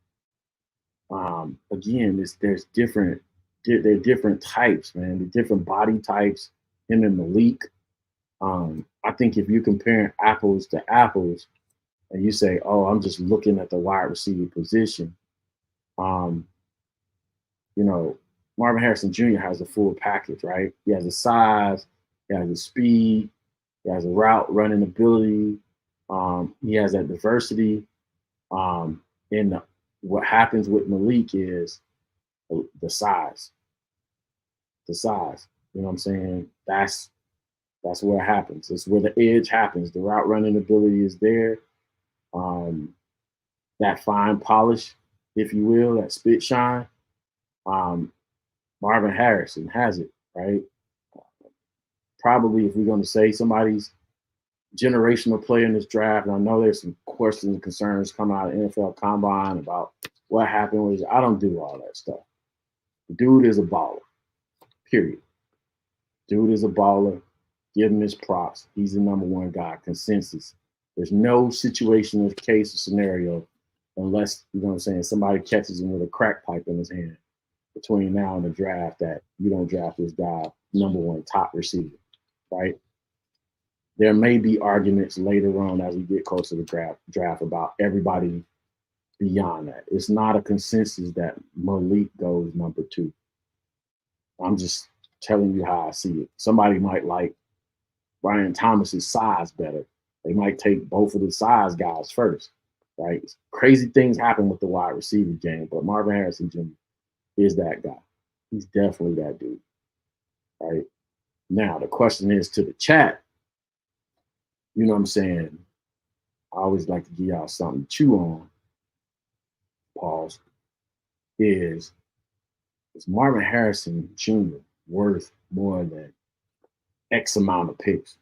Again, there's different. There are different types, man. The different body types. Him and Malik. I think if you're comparing apples to apples, and you say, "Oh, I'm just looking at the wide receiver position," Marvin Harrison Jr. has a full package, right? He has the size, he has the speed, he has a route running ability, he has that diversity. And what happens with Malik is the size. The size. You know what I'm saying? That's where it happens. It's where the edge happens. The route running ability is there. That fine polish, if you will, that spit shine. Marvin Harrison has it, right? Probably, if we're going to say somebody's generational player in this draft, and I know there's some questions and concerns coming out of NFL Combine about what happened with it. I don't do all that stuff. The dude is a baller, period. Dude is a baller. Give him his props. He's the number 1 guy, consensus. There's no situation or case or scenario unless, you know what I'm saying, somebody catches him with a crack pipe in his hand between now and the draft that you don't draft this guy number 1 top receiver, right? There may be arguments later on as we get closer to the draft about everybody beyond that. It's not a consensus that Malik goes number 2. I'm just telling you how I see it. Somebody might like Brian Thomas's size better. They might take both of the size guys first, right? Crazy things happen with the wide receiver game, but Marvin Harrison Jr. is that guy. He's definitely that dude, right? Now, the question is to the chat, you know what I'm saying? I always like to give y'all something to chew on. Pause. Is Marvin Harrison Jr. worth more than X amount of picks?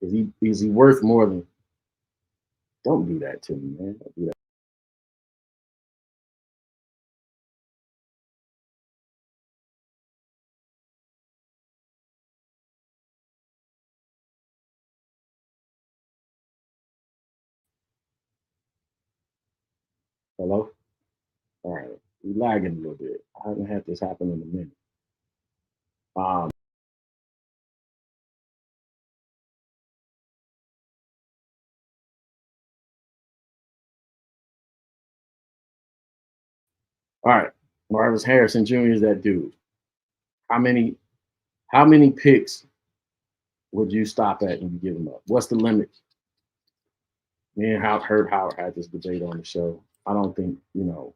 Is he worth more than? Don't do that to me, man. Don't do that. Hello? All right. We're lagging a little bit. I haven't had this happen in a minute. All right. Marvin Harrison Jr. is that dude. How many picks would you stop at and you give him up? What's the limit? Me and Howard had this debate on the show. I don't think, you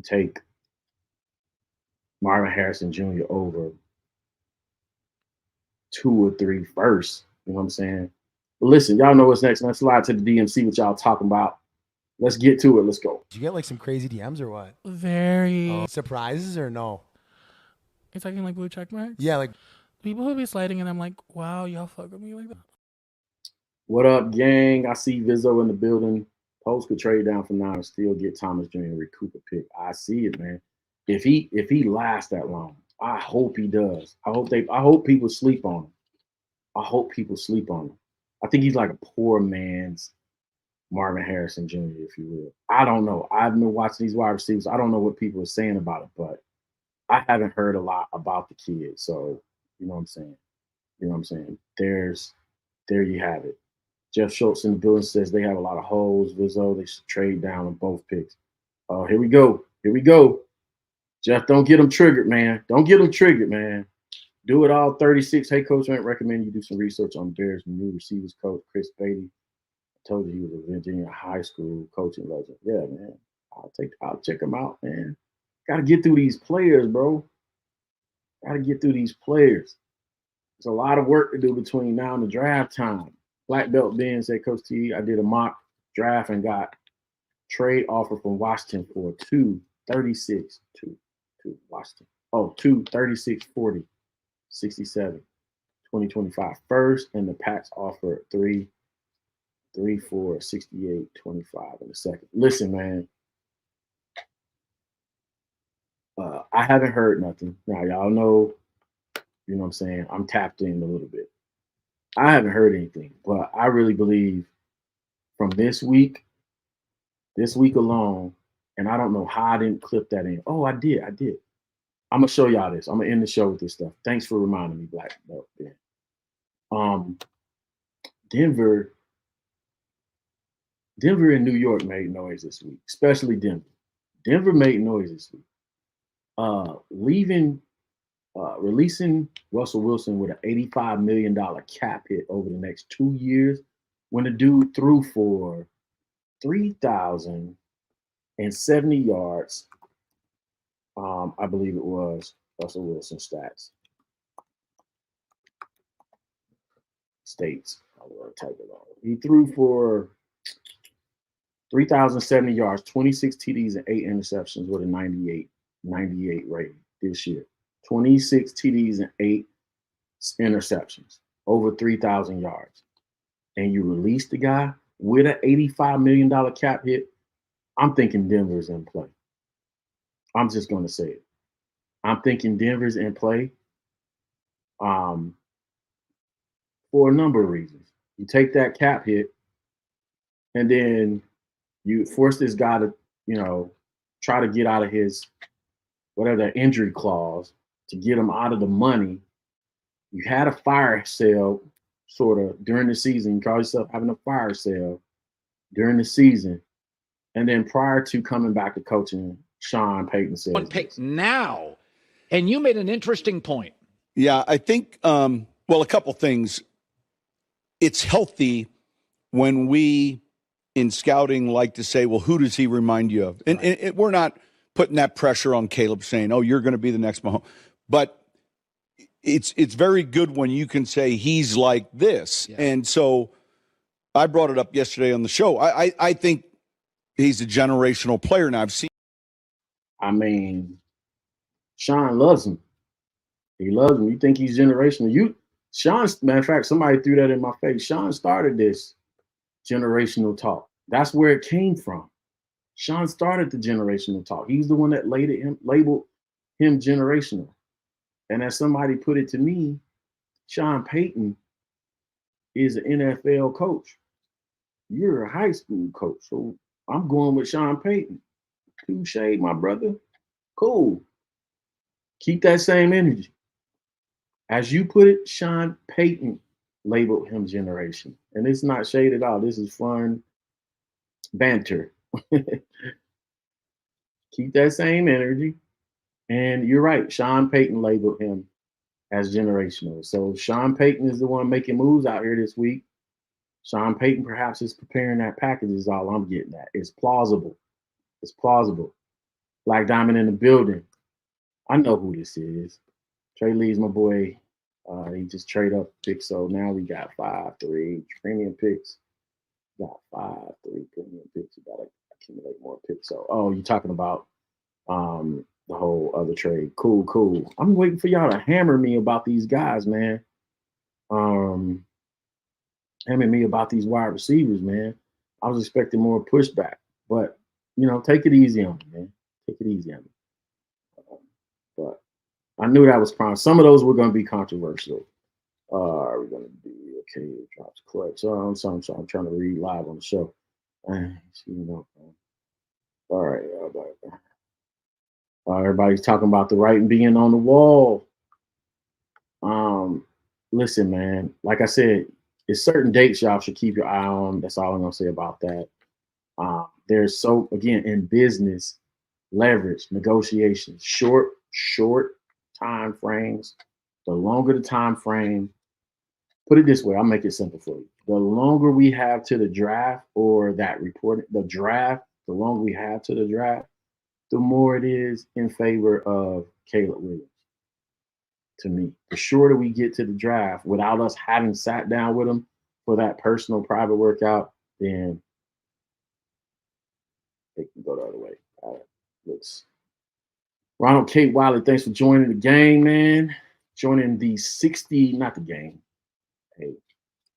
take Marvin Harrison Jr. over 2 or 3 first. You know what I'm saying? But listen, y'all know what's next. Let's slide to the DMC, what y'all talking about. Let's get to it. Let's go. Did you get like some crazy DMs or what? Very. Surprises or no? You're talking like blue check marks? Yeah, like people who be sliding and I'm like, wow, y'all fuck with me like that. What up, gang? I see Vizzo in the building. Post could trade down from now and still get Thomas Jr. and recoup a pick. I see it, man. If he lasts that long, I hope he does. I hope people sleep on him. I hope people sleep on him. I think he's like a poor man's Marvin Harrison Jr., if you will. I don't know. I've been watching these wide receivers. I don't know what people are saying about it, but I haven't heard a lot about the kid. So, you know what I'm saying? You know what I'm saying? There you have it. Jeff Schultz in the building says they have a lot of holes. Vizzo, they should trade down on both picks. Oh, here we go. Here we go. Jeff, don't get them triggered, man. Don't get them triggered, man. Do it all 36. Hey, Coach, I recommend you do some research on Bears' new receivers coach, Chris Beatty. I told you he was a Virginia high school coaching legend. Yeah, man. I'll check him out, man. Got to get through these players, bro. Got to get through these players. There's a lot of work to do between now and the draft time. Black Belt Ben said, Coach T, I did a mock draft and got trade offer from Washington for 236 to Washington. Oh, 236 40 67 2025 first, and the Pats offer 4 68 25 in a second. Listen, man. I haven't heard nothing. Now y'all know, you know what I'm saying? I'm tapped in a little bit. I haven't heard anything, but I really believe from this week alone, and I don't know how I didn't clip that in. Oh, I did. I'm gonna show y'all this. I'm gonna end the show with this stuff. Thanks for reminding me, Black Belt. Denver and New York made noise this week, especially Denver. Denver made noise this week. Releasing Russell Wilson with an $85 million cap hit over the next 2 years when the dude threw for 3,070 yards. I believe it was Russell Wilson stats. States. I will type it on. He threw for 3,070 yards, 26 TDs, and 8 interceptions with a 98 rating this year. 26 TDs and 8 interceptions, over 3,000 yards. And you release the guy with an $85 million cap hit. I'm thinking Denver's in play. I'm just going to say it. I'm thinking Denver's in play for a number of reasons. You take that cap hit, and then you force this guy to, try to get out of his whatever that injury clause to get him out of the money. You had a fire sale sort of during the season. You call yourself having a fire sale during the season. And then prior to coming back to coaching, Sean Payton said, "One pick now." And you made an interesting point. Yeah, I think, a couple things. It's healthy when we in scouting like to say, well, who does he remind you of? And we're not putting that pressure on Caleb saying, oh, you're going to be the next Mahomes. But it's very good when you can say he's like this. Yeah. And so I brought it up yesterday on the show. I think he's a generational player now. Sean loves him. He loves him. You think he's generational? Matter of fact, somebody threw that in my face. Sean started this generational talk. That's where it came from. Sean started the generational talk. He's the one that labeled him generational. And as somebody put it to me, Sean Payton is an NFL coach. You're a high school coach. So I'm going with Sean Payton. Touche, my brother. Cool. Keep that same energy. As you put it, Sean Payton labeled him generation. And it's not shade at all. This is fun banter. Keep that same energy. And you're right. Sean Payton labeled him as generational. So Sean Payton is the one making moves out here this week. Sean Payton perhaps is preparing that package is all I'm getting at. It's plausible. It's plausible. Black Diamond in the building. I know who this is. Trey Lee's my boy. He just trade up picks. So now we got 5-3 premium picks. Got 5-3 premium picks. You gotta accumulate more picks. So you're talking about the whole other trade. Cool. I'm waiting for y'all to hammer me about these guys, man. Hammer me about these wide receivers, man. I was expecting more pushback, but take it easy on me, man. Take it easy on me. But I knew that was prime. Some of those were going to be controversial. Are we going to be okay? Drops clutch. So I'm trying to read live on the show. All right. Everybody's talking about the writing being on the wall. Listen, man. Like I said, there's certain dates y'all should keep your eye on. That's all I'm going to say about that. There's again, in business, leverage, negotiations, short time frames. The longer the time frame, put it this way, I'll make it simple for you. The longer we have to the draft or that report, the longer we have to the draft, the more it is in favor of Caleb Williams. To me, the shorter we get to the draft without us having sat down with him for that personal private workout, then They can go the other way. Looks. Ronald Kate Wiley, thanks for joining the game, man. Joining the 60, not the game. Hey,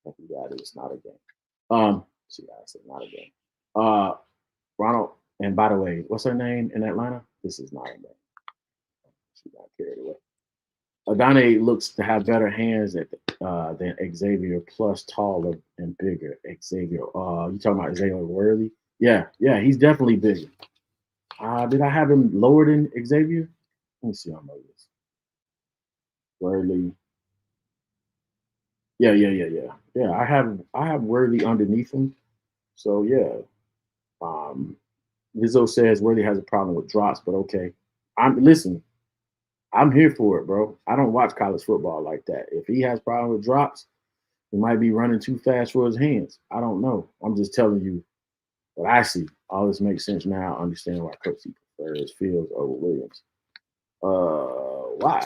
it's not a game. See, I said not a game. Ronald, and by the way, what's her name in Atlanta? This is not a game. She got carried away. Adane looks to have better hands than Xavier, plus taller and bigger. Xavier, you talking about Xavier Worthy? Yeah, he's definitely bigger. Did I have him lower than Xavier? Let me see on my list. Worthy. Yeah. I have Worthy underneath him. So yeah. Rizzo says Worthy has a problem with drops, but okay. I'm here for it, bro. I don't watch college football like that. If he has problem with drops, he might be running too fast for his hands. I don't know. I'm just telling you what I see. All this makes sense now. I understand why Coach prefers Fields over Williams. Why?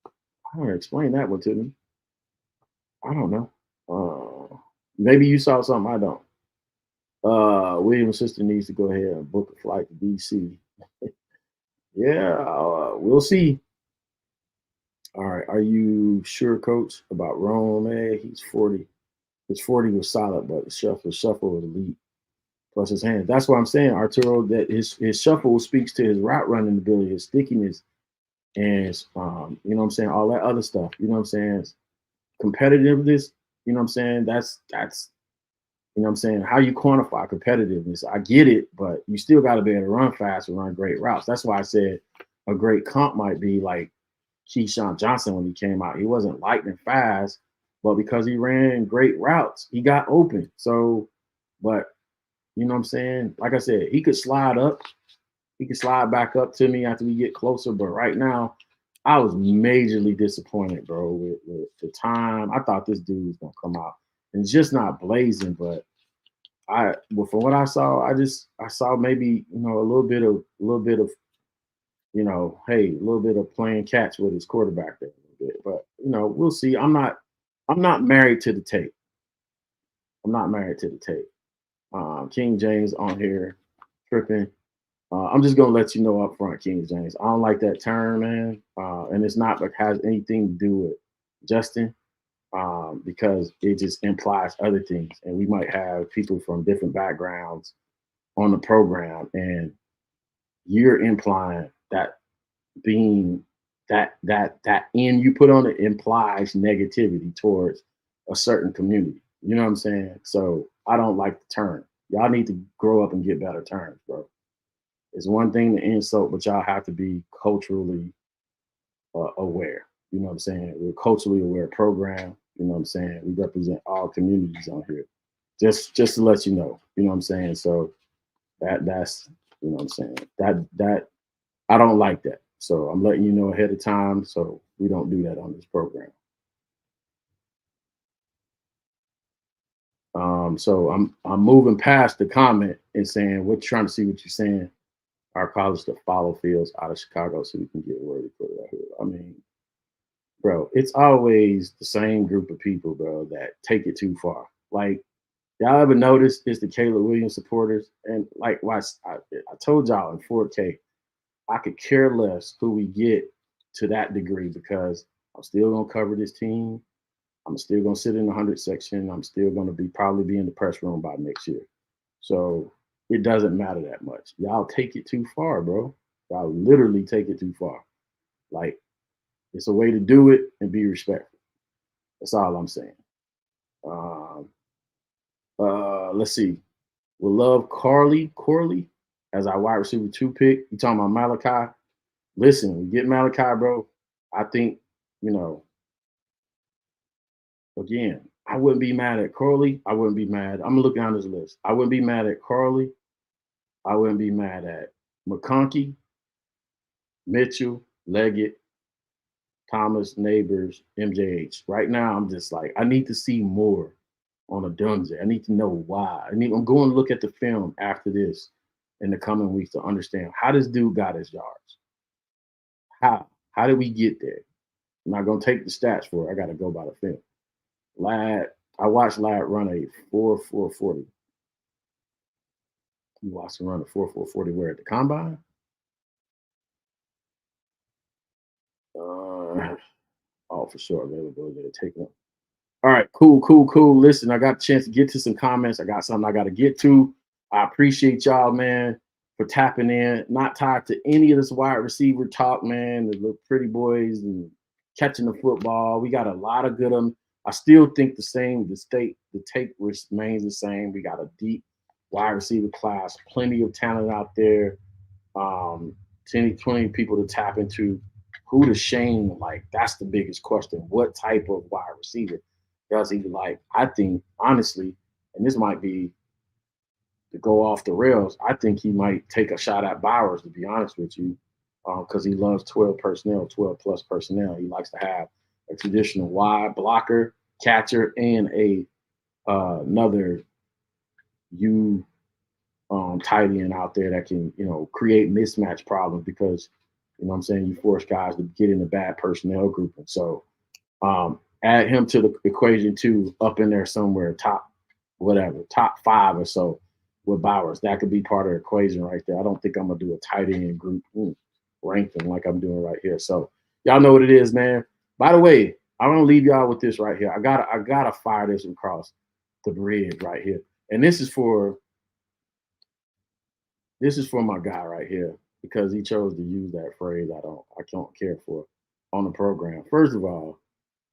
I don't explain that one to me. I don't know. Maybe you saw something I don't. Williams' sister needs to go ahead and book a flight to DC. Yeah, we'll see. All right, are you sure, Coach, about Rome? He's 40. His 40 was solid, but his shuffle was elite. Plus his hands. That's what I'm saying, Arturo, that his shuffle speaks to his route running ability, his stickiness, and you know what I'm saying, all that other stuff. You know what I'm saying? Competitiveness, you know what I'm saying? That's you know what I'm saying, how you quantify competitiveness. I get it, but you still got to be able to run fast and run great routes. That's why I said a great comp might be like Keyshawn Johnson when he came out. He wasn't lightning fast, but because he ran great routes, he got open. So, but you know what I'm saying? Like I said, he could slide up. He could slide back up to me after we get closer. But right now, I was majorly disappointed, bro, with the time. I thought this dude was going to come out and just not blazing. But from what I saw, I saw maybe, you know, a little bit of, you know, hey, a little bit of playing catch with his quarterback there a little bit. But, you know, we'll see. I'm not married to the tape. King James on here tripping. I'm just gonna let you know up front, King James. I don't like that term, man, and it's not like has anything to do with Justin, because it just implies other things, and we might have people from different backgrounds on the program, and you're implying that being that N you put on it implies negativity towards a certain community. You know what I'm saying? So I don't like the term. Y'all need to grow up and get better terms, bro. It's one thing to insult, but y'all have to be culturally aware. You know what I'm saying? We're a culturally aware program. You know what I'm saying? We represent all communities on here. Just to let you know. You know what I'm saying? So that's you know what I'm saying. That I don't like that. So I'm letting you know ahead of time. So we don't do that on this program. So I'm moving past the comment and saying we're trying to see what you're saying. Our college to follow Fields out of Chicago so we can get where to put it out here. I mean, bro, it's always the same group of people, bro, that take it too far. Like, y'all ever notice it's the Caleb Williams supporters? And like, watch, I told y'all in 4K, I could care less who we get to that degree because I'm still gonna cover this team. I'm still gonna sit in the 100 section. I'm still gonna probably be in the press room by next year. So it doesn't matter that much. Y'all take it too far, bro. Y'all literally take it too far. Like, it's a way to do it and be respectful. That's all I'm saying. Let's see. We'll love Corley as our wide receiver 2 pick. You talking about Malachi? Listen, we get Malachi, bro. I think, you know, again, I wouldn't be mad at Corley. I wouldn't be mad. I'm looking down this list. I wouldn't be mad at Corley. I wouldn't be mad at McConkey, Mitchell, Leggett, Thomas, Neighbors, MJH. Right now, I'm just like, I need to see more on a Dunze. I need to know why. I'm going to look at the film after this in the coming weeks to understand how this dude got his yards. How did we get there? I'm not going to take the stats for it. I got to go by the film. I watched Ladd run a 4.40. You watched him run a 4.40 where at the combine? For sure. Availability to take one. All right, cool. Listen, I got a chance to get to some comments. I got something I got to get to. I appreciate y'all, man, for tapping in. Not tied to any of this wide receiver talk, man. The little pretty boys and catching the football. We got a lot of good them. I still think the tape remains the same. We got a deep wide receiver class, plenty of talent out there. 20 people to tap into. Who to shame? Like, that's the biggest question. What type of wide receiver does he like? I think, honestly, and this might be to go off the rails, I think he might take a shot at Bowers, to be honest with you, because he loves 12 plus personnel. He likes to have a traditional wide blocker, catcher, and another tight end out there that can, create mismatch problems because, you force guys to get in a bad personnel group. And so add him to the equation too, up in there somewhere, top 5 or so with Bowers. That could be part of the equation right there. I don't think I'm going to do a tight end group rank them like I'm doing right here. So y'all know what it is, man. By the way, I'm going to leave y'all with this right here. I gotta fire this across the bridge right here. And this is for my guy right here, because he chose to use that phrase I don't care for on the program. First of all,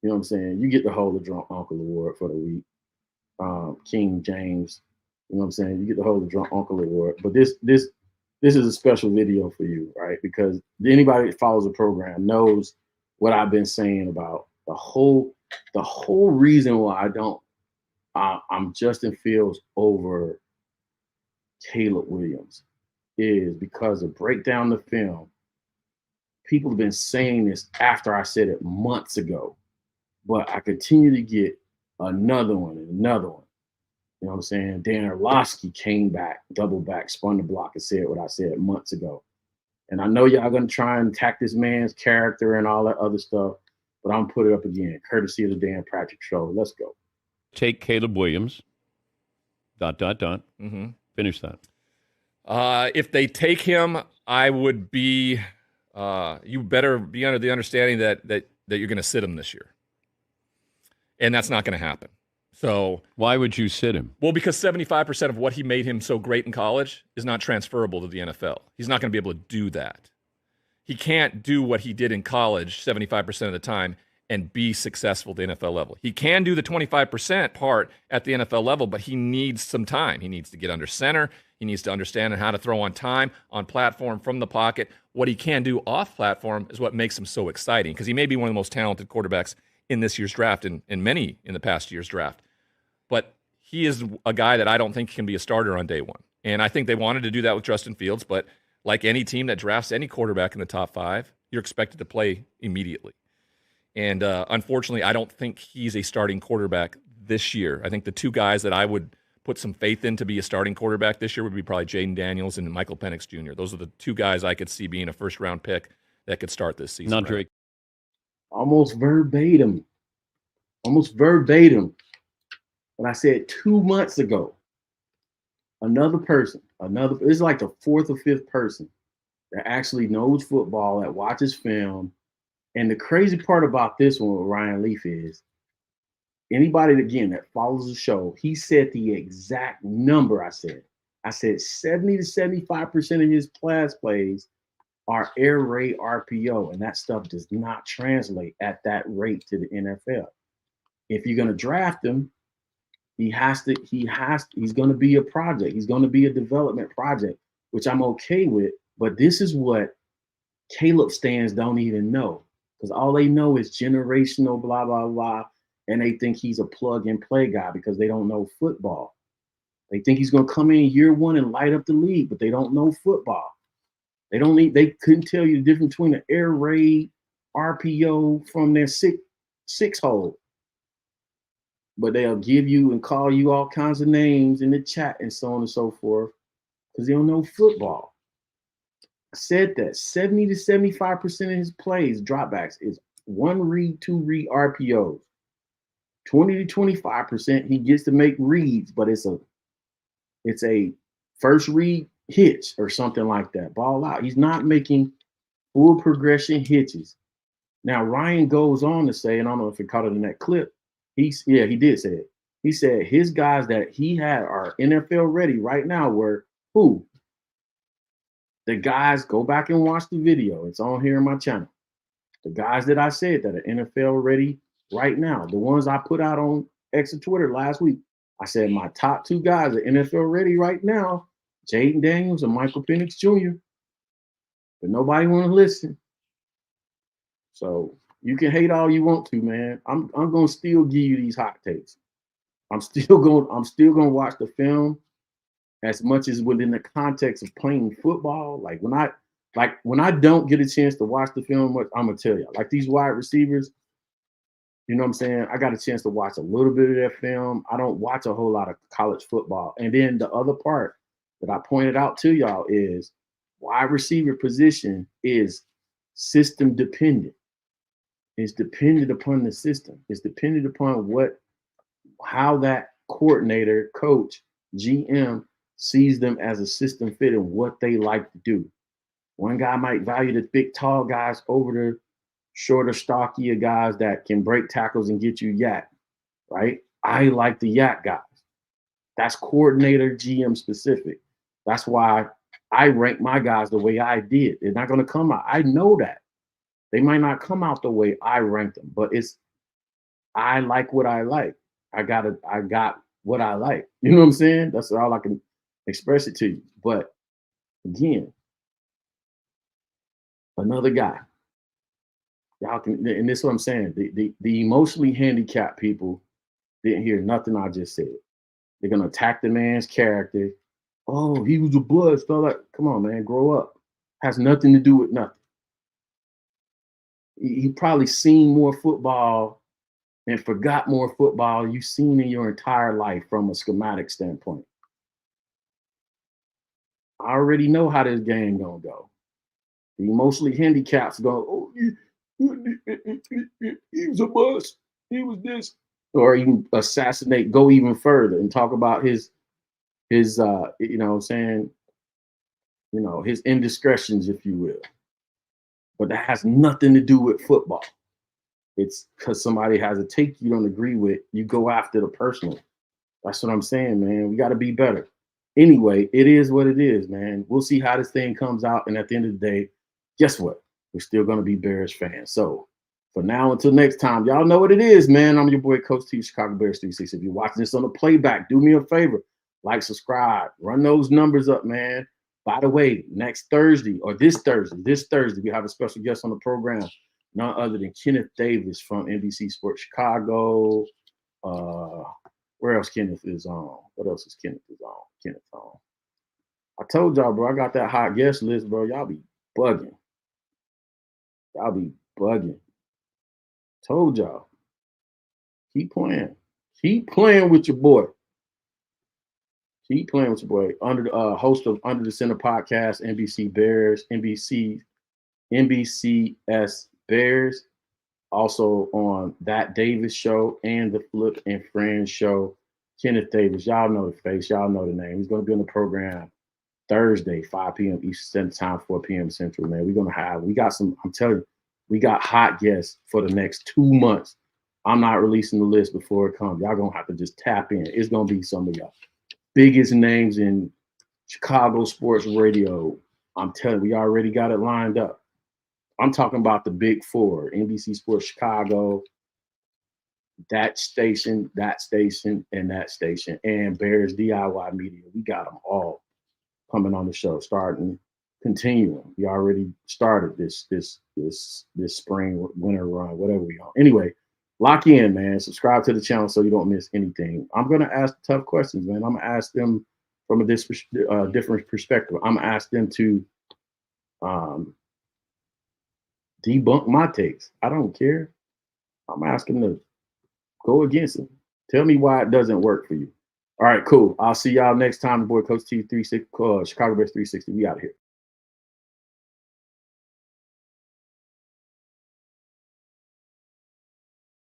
you know what I'm saying? You get to hold the Drunk Uncle Award for the week. King James, you know what I'm saying? You get to hold the Drunk Uncle Award. But this is a special video for you, right? Because anybody that follows the program knows what I've been saying about the whole reason why I'm Justin Fields over Caleb Williams is because of break down the film. People have been saying this after I said it months ago, but I continue to get another one and another one. You know what I'm saying? Dan Orlovsky came back, double back, spun the block, and said what I said months ago. And I know y'all gonna try and attack this man's character and all that other stuff, but I'm gonna put it up again, courtesy of the Dan Patrick Show. Let's go. Take Caleb Williams. ... Mm-hmm. Finish that. If they take him, I would be. You better be under the understanding that you're going to sit him this year, and that's not going to happen. So why would you sit him? Well, because 75% of what he made him so great in college is not transferable to the NFL. He's not going to be able to do that. He can't do what he did in college 75% of the time and be successful at the NFL level. He can do the 25% part at the NFL level, but he needs some time. He needs to get under center. He needs to understand how to throw on time, on platform, from the pocket. What he can do off platform is what makes him so exciting, because he may be one of the most talented quarterbacks in this year's draft and many in the past year's draft. But he is a guy that I don't think can be a starter on day one. And I think they wanted to do that with Justin Fields, but like any team that drafts any quarterback in the top 5, you're expected to play immediately. And unfortunately, I don't think he's a starting quarterback this year. I think the two guys that I would put some faith in to be a starting quarterback this year would be probably Jaden Daniels and Michael Penix Jr. Those are the two guys I could see being a first-round pick that could start this season. Not Drake. Almost verbatim. What I said 2 months ago. It's like the 4th or 5th person that actually knows football, that watches film. And the crazy part about this one with Ryan Leaf is anybody, again, that follows the show, he said the exact number I said. I said 70 to 75% of his class plays are air raid RPO, and that stuff does not translate at that rate to the NFL. If you're going to draft him, he's going to be a project. He's going to be a development project, which I'm okay with. But this is what Caleb stands don't even know, because all they know is generational, blah, blah, blah. And they think he's a plug and play guy because they don't know football. They think he's going to come in year one and light up the league, but they don't know football. They couldn't tell you the difference between an air raid RPO from their six hole. But they'll give you and call you all kinds of names in the chat and so on and so forth because they don't know football. I said that 70 to 75% of his plays, dropbacks, is 1 read, 2 read RPOs. 20 to 25% he gets to make reads, but it's a first read hitch or something like that. Ball out. He's not making full progression hitches. Now, Ryan goes on to say, and I don't know if he caught it in that clip. He did say it. He said his guys that he had are NFL ready right now were who? The guys, go back and watch the video. It's on here on my channel. The guys that I said that are NFL ready right now, the ones I put out on X and Twitter last week, I said my top 2 guys are NFL ready right now, Jaden Daniels and Michael Penix Jr. But nobody want to listen. So you can hate all you want to, man. I'm gonna still give you these hot takes. I'm still gonna watch the film as much as within the context of playing football. Like when I don't get a chance to watch the film, I'm gonna tell you, like these wide receivers, you know what I'm saying? I got a chance to watch a little bit of that film. I don't watch a whole lot of college football. And then the other part that I pointed out to y'all is wide receiver position is system dependent. It's dependent upon the system. It's dependent upon how that coordinator, coach, GM sees them as a system fit and what they like to do. One guy might value the big, tall guys over the shorter, stockier guys that can break tackles and get you yak, right? I like the yak guys. That's coordinator, GM specific. That's why I rank my guys the way I did. They're not going to come out. I know that. They might not come out the way I rank them, but I like what I like. I got what I like. You know what I'm saying? That's all I can express it to you. But again, another guy. Y'all can, and this is what I'm saying. The emotionally handicapped people didn't hear nothing I just said. They're gonna attack the man's character. Oh, he was a bust. All that. Come on, man, grow up. Has nothing to do with nothing. He probably seen more football and forgot more football you've seen in your entire life from a schematic standpoint. I already know how this game gonna go. The emotionally handicapped go, oh, he was a bust. He was this. Or even assassinate, go even further and talk about his you know what I'm saying, you know, his indiscretions, if you will. But that has nothing to do with football. It's because somebody has a take you don't agree with, you go after the personal. That's what I'm saying, man. We got to be better. Anyway, it is what it is, man. We'll see how this thing comes out. And at the end of the day, guess what? We're still going to be Bears fans. So for now, until next time, y'all know what it is, man. I'm your boy, Coach T, Chicago Bears 360. If you're watching this on the playback, do me a favor. Like, subscribe, run those numbers up, man. By the way, next Thursday, or this Thursday, we have a special guest on the program, none other than Kenneth Davis from NBC Sports Chicago. Where else Kenneth is on? What else is Kenneth on? I told y'all, bro, I got that hot guest list, bro. Y'all be bugging. Told y'all. Keep playing. Keep playing with your boy. Under the host of Under the Center podcast, NBC Bears, NBCS Bears. Also on That Davis Show and the Flip and Friends Show. Kenneth Davis, y'all know the face, y'all know the name. He's going to be on the program Thursday, 5 p.m. Eastern Time, 4 p.m. Central, man. I'm telling you, we got hot guests for the next 2 months. I'm not releasing the list before it comes. Y'all going to have to just tap in. It's going to be some of y'all biggest names in Chicago sports radio. I'm telling you, we already got it lined up. I'm talking about the big four, NBC Sports Chicago, that station, and that station, and Bears DIY Media. We got them all coming on the show, continuing. We already started this spring, winter run, whatever we on. Anyway, lock in, man. Subscribe to the channel so you don't miss anything. I'm going to ask tough questions, man. I'm going to ask them from a different perspective. I'm going to ask them to debunk my takes. I don't care. I'm asking them to go against them. Tell me why it doesn't work for you. All right, cool. I'll see y'all next time. The boy Coach T 360, Chicago Bears 360. We out of here.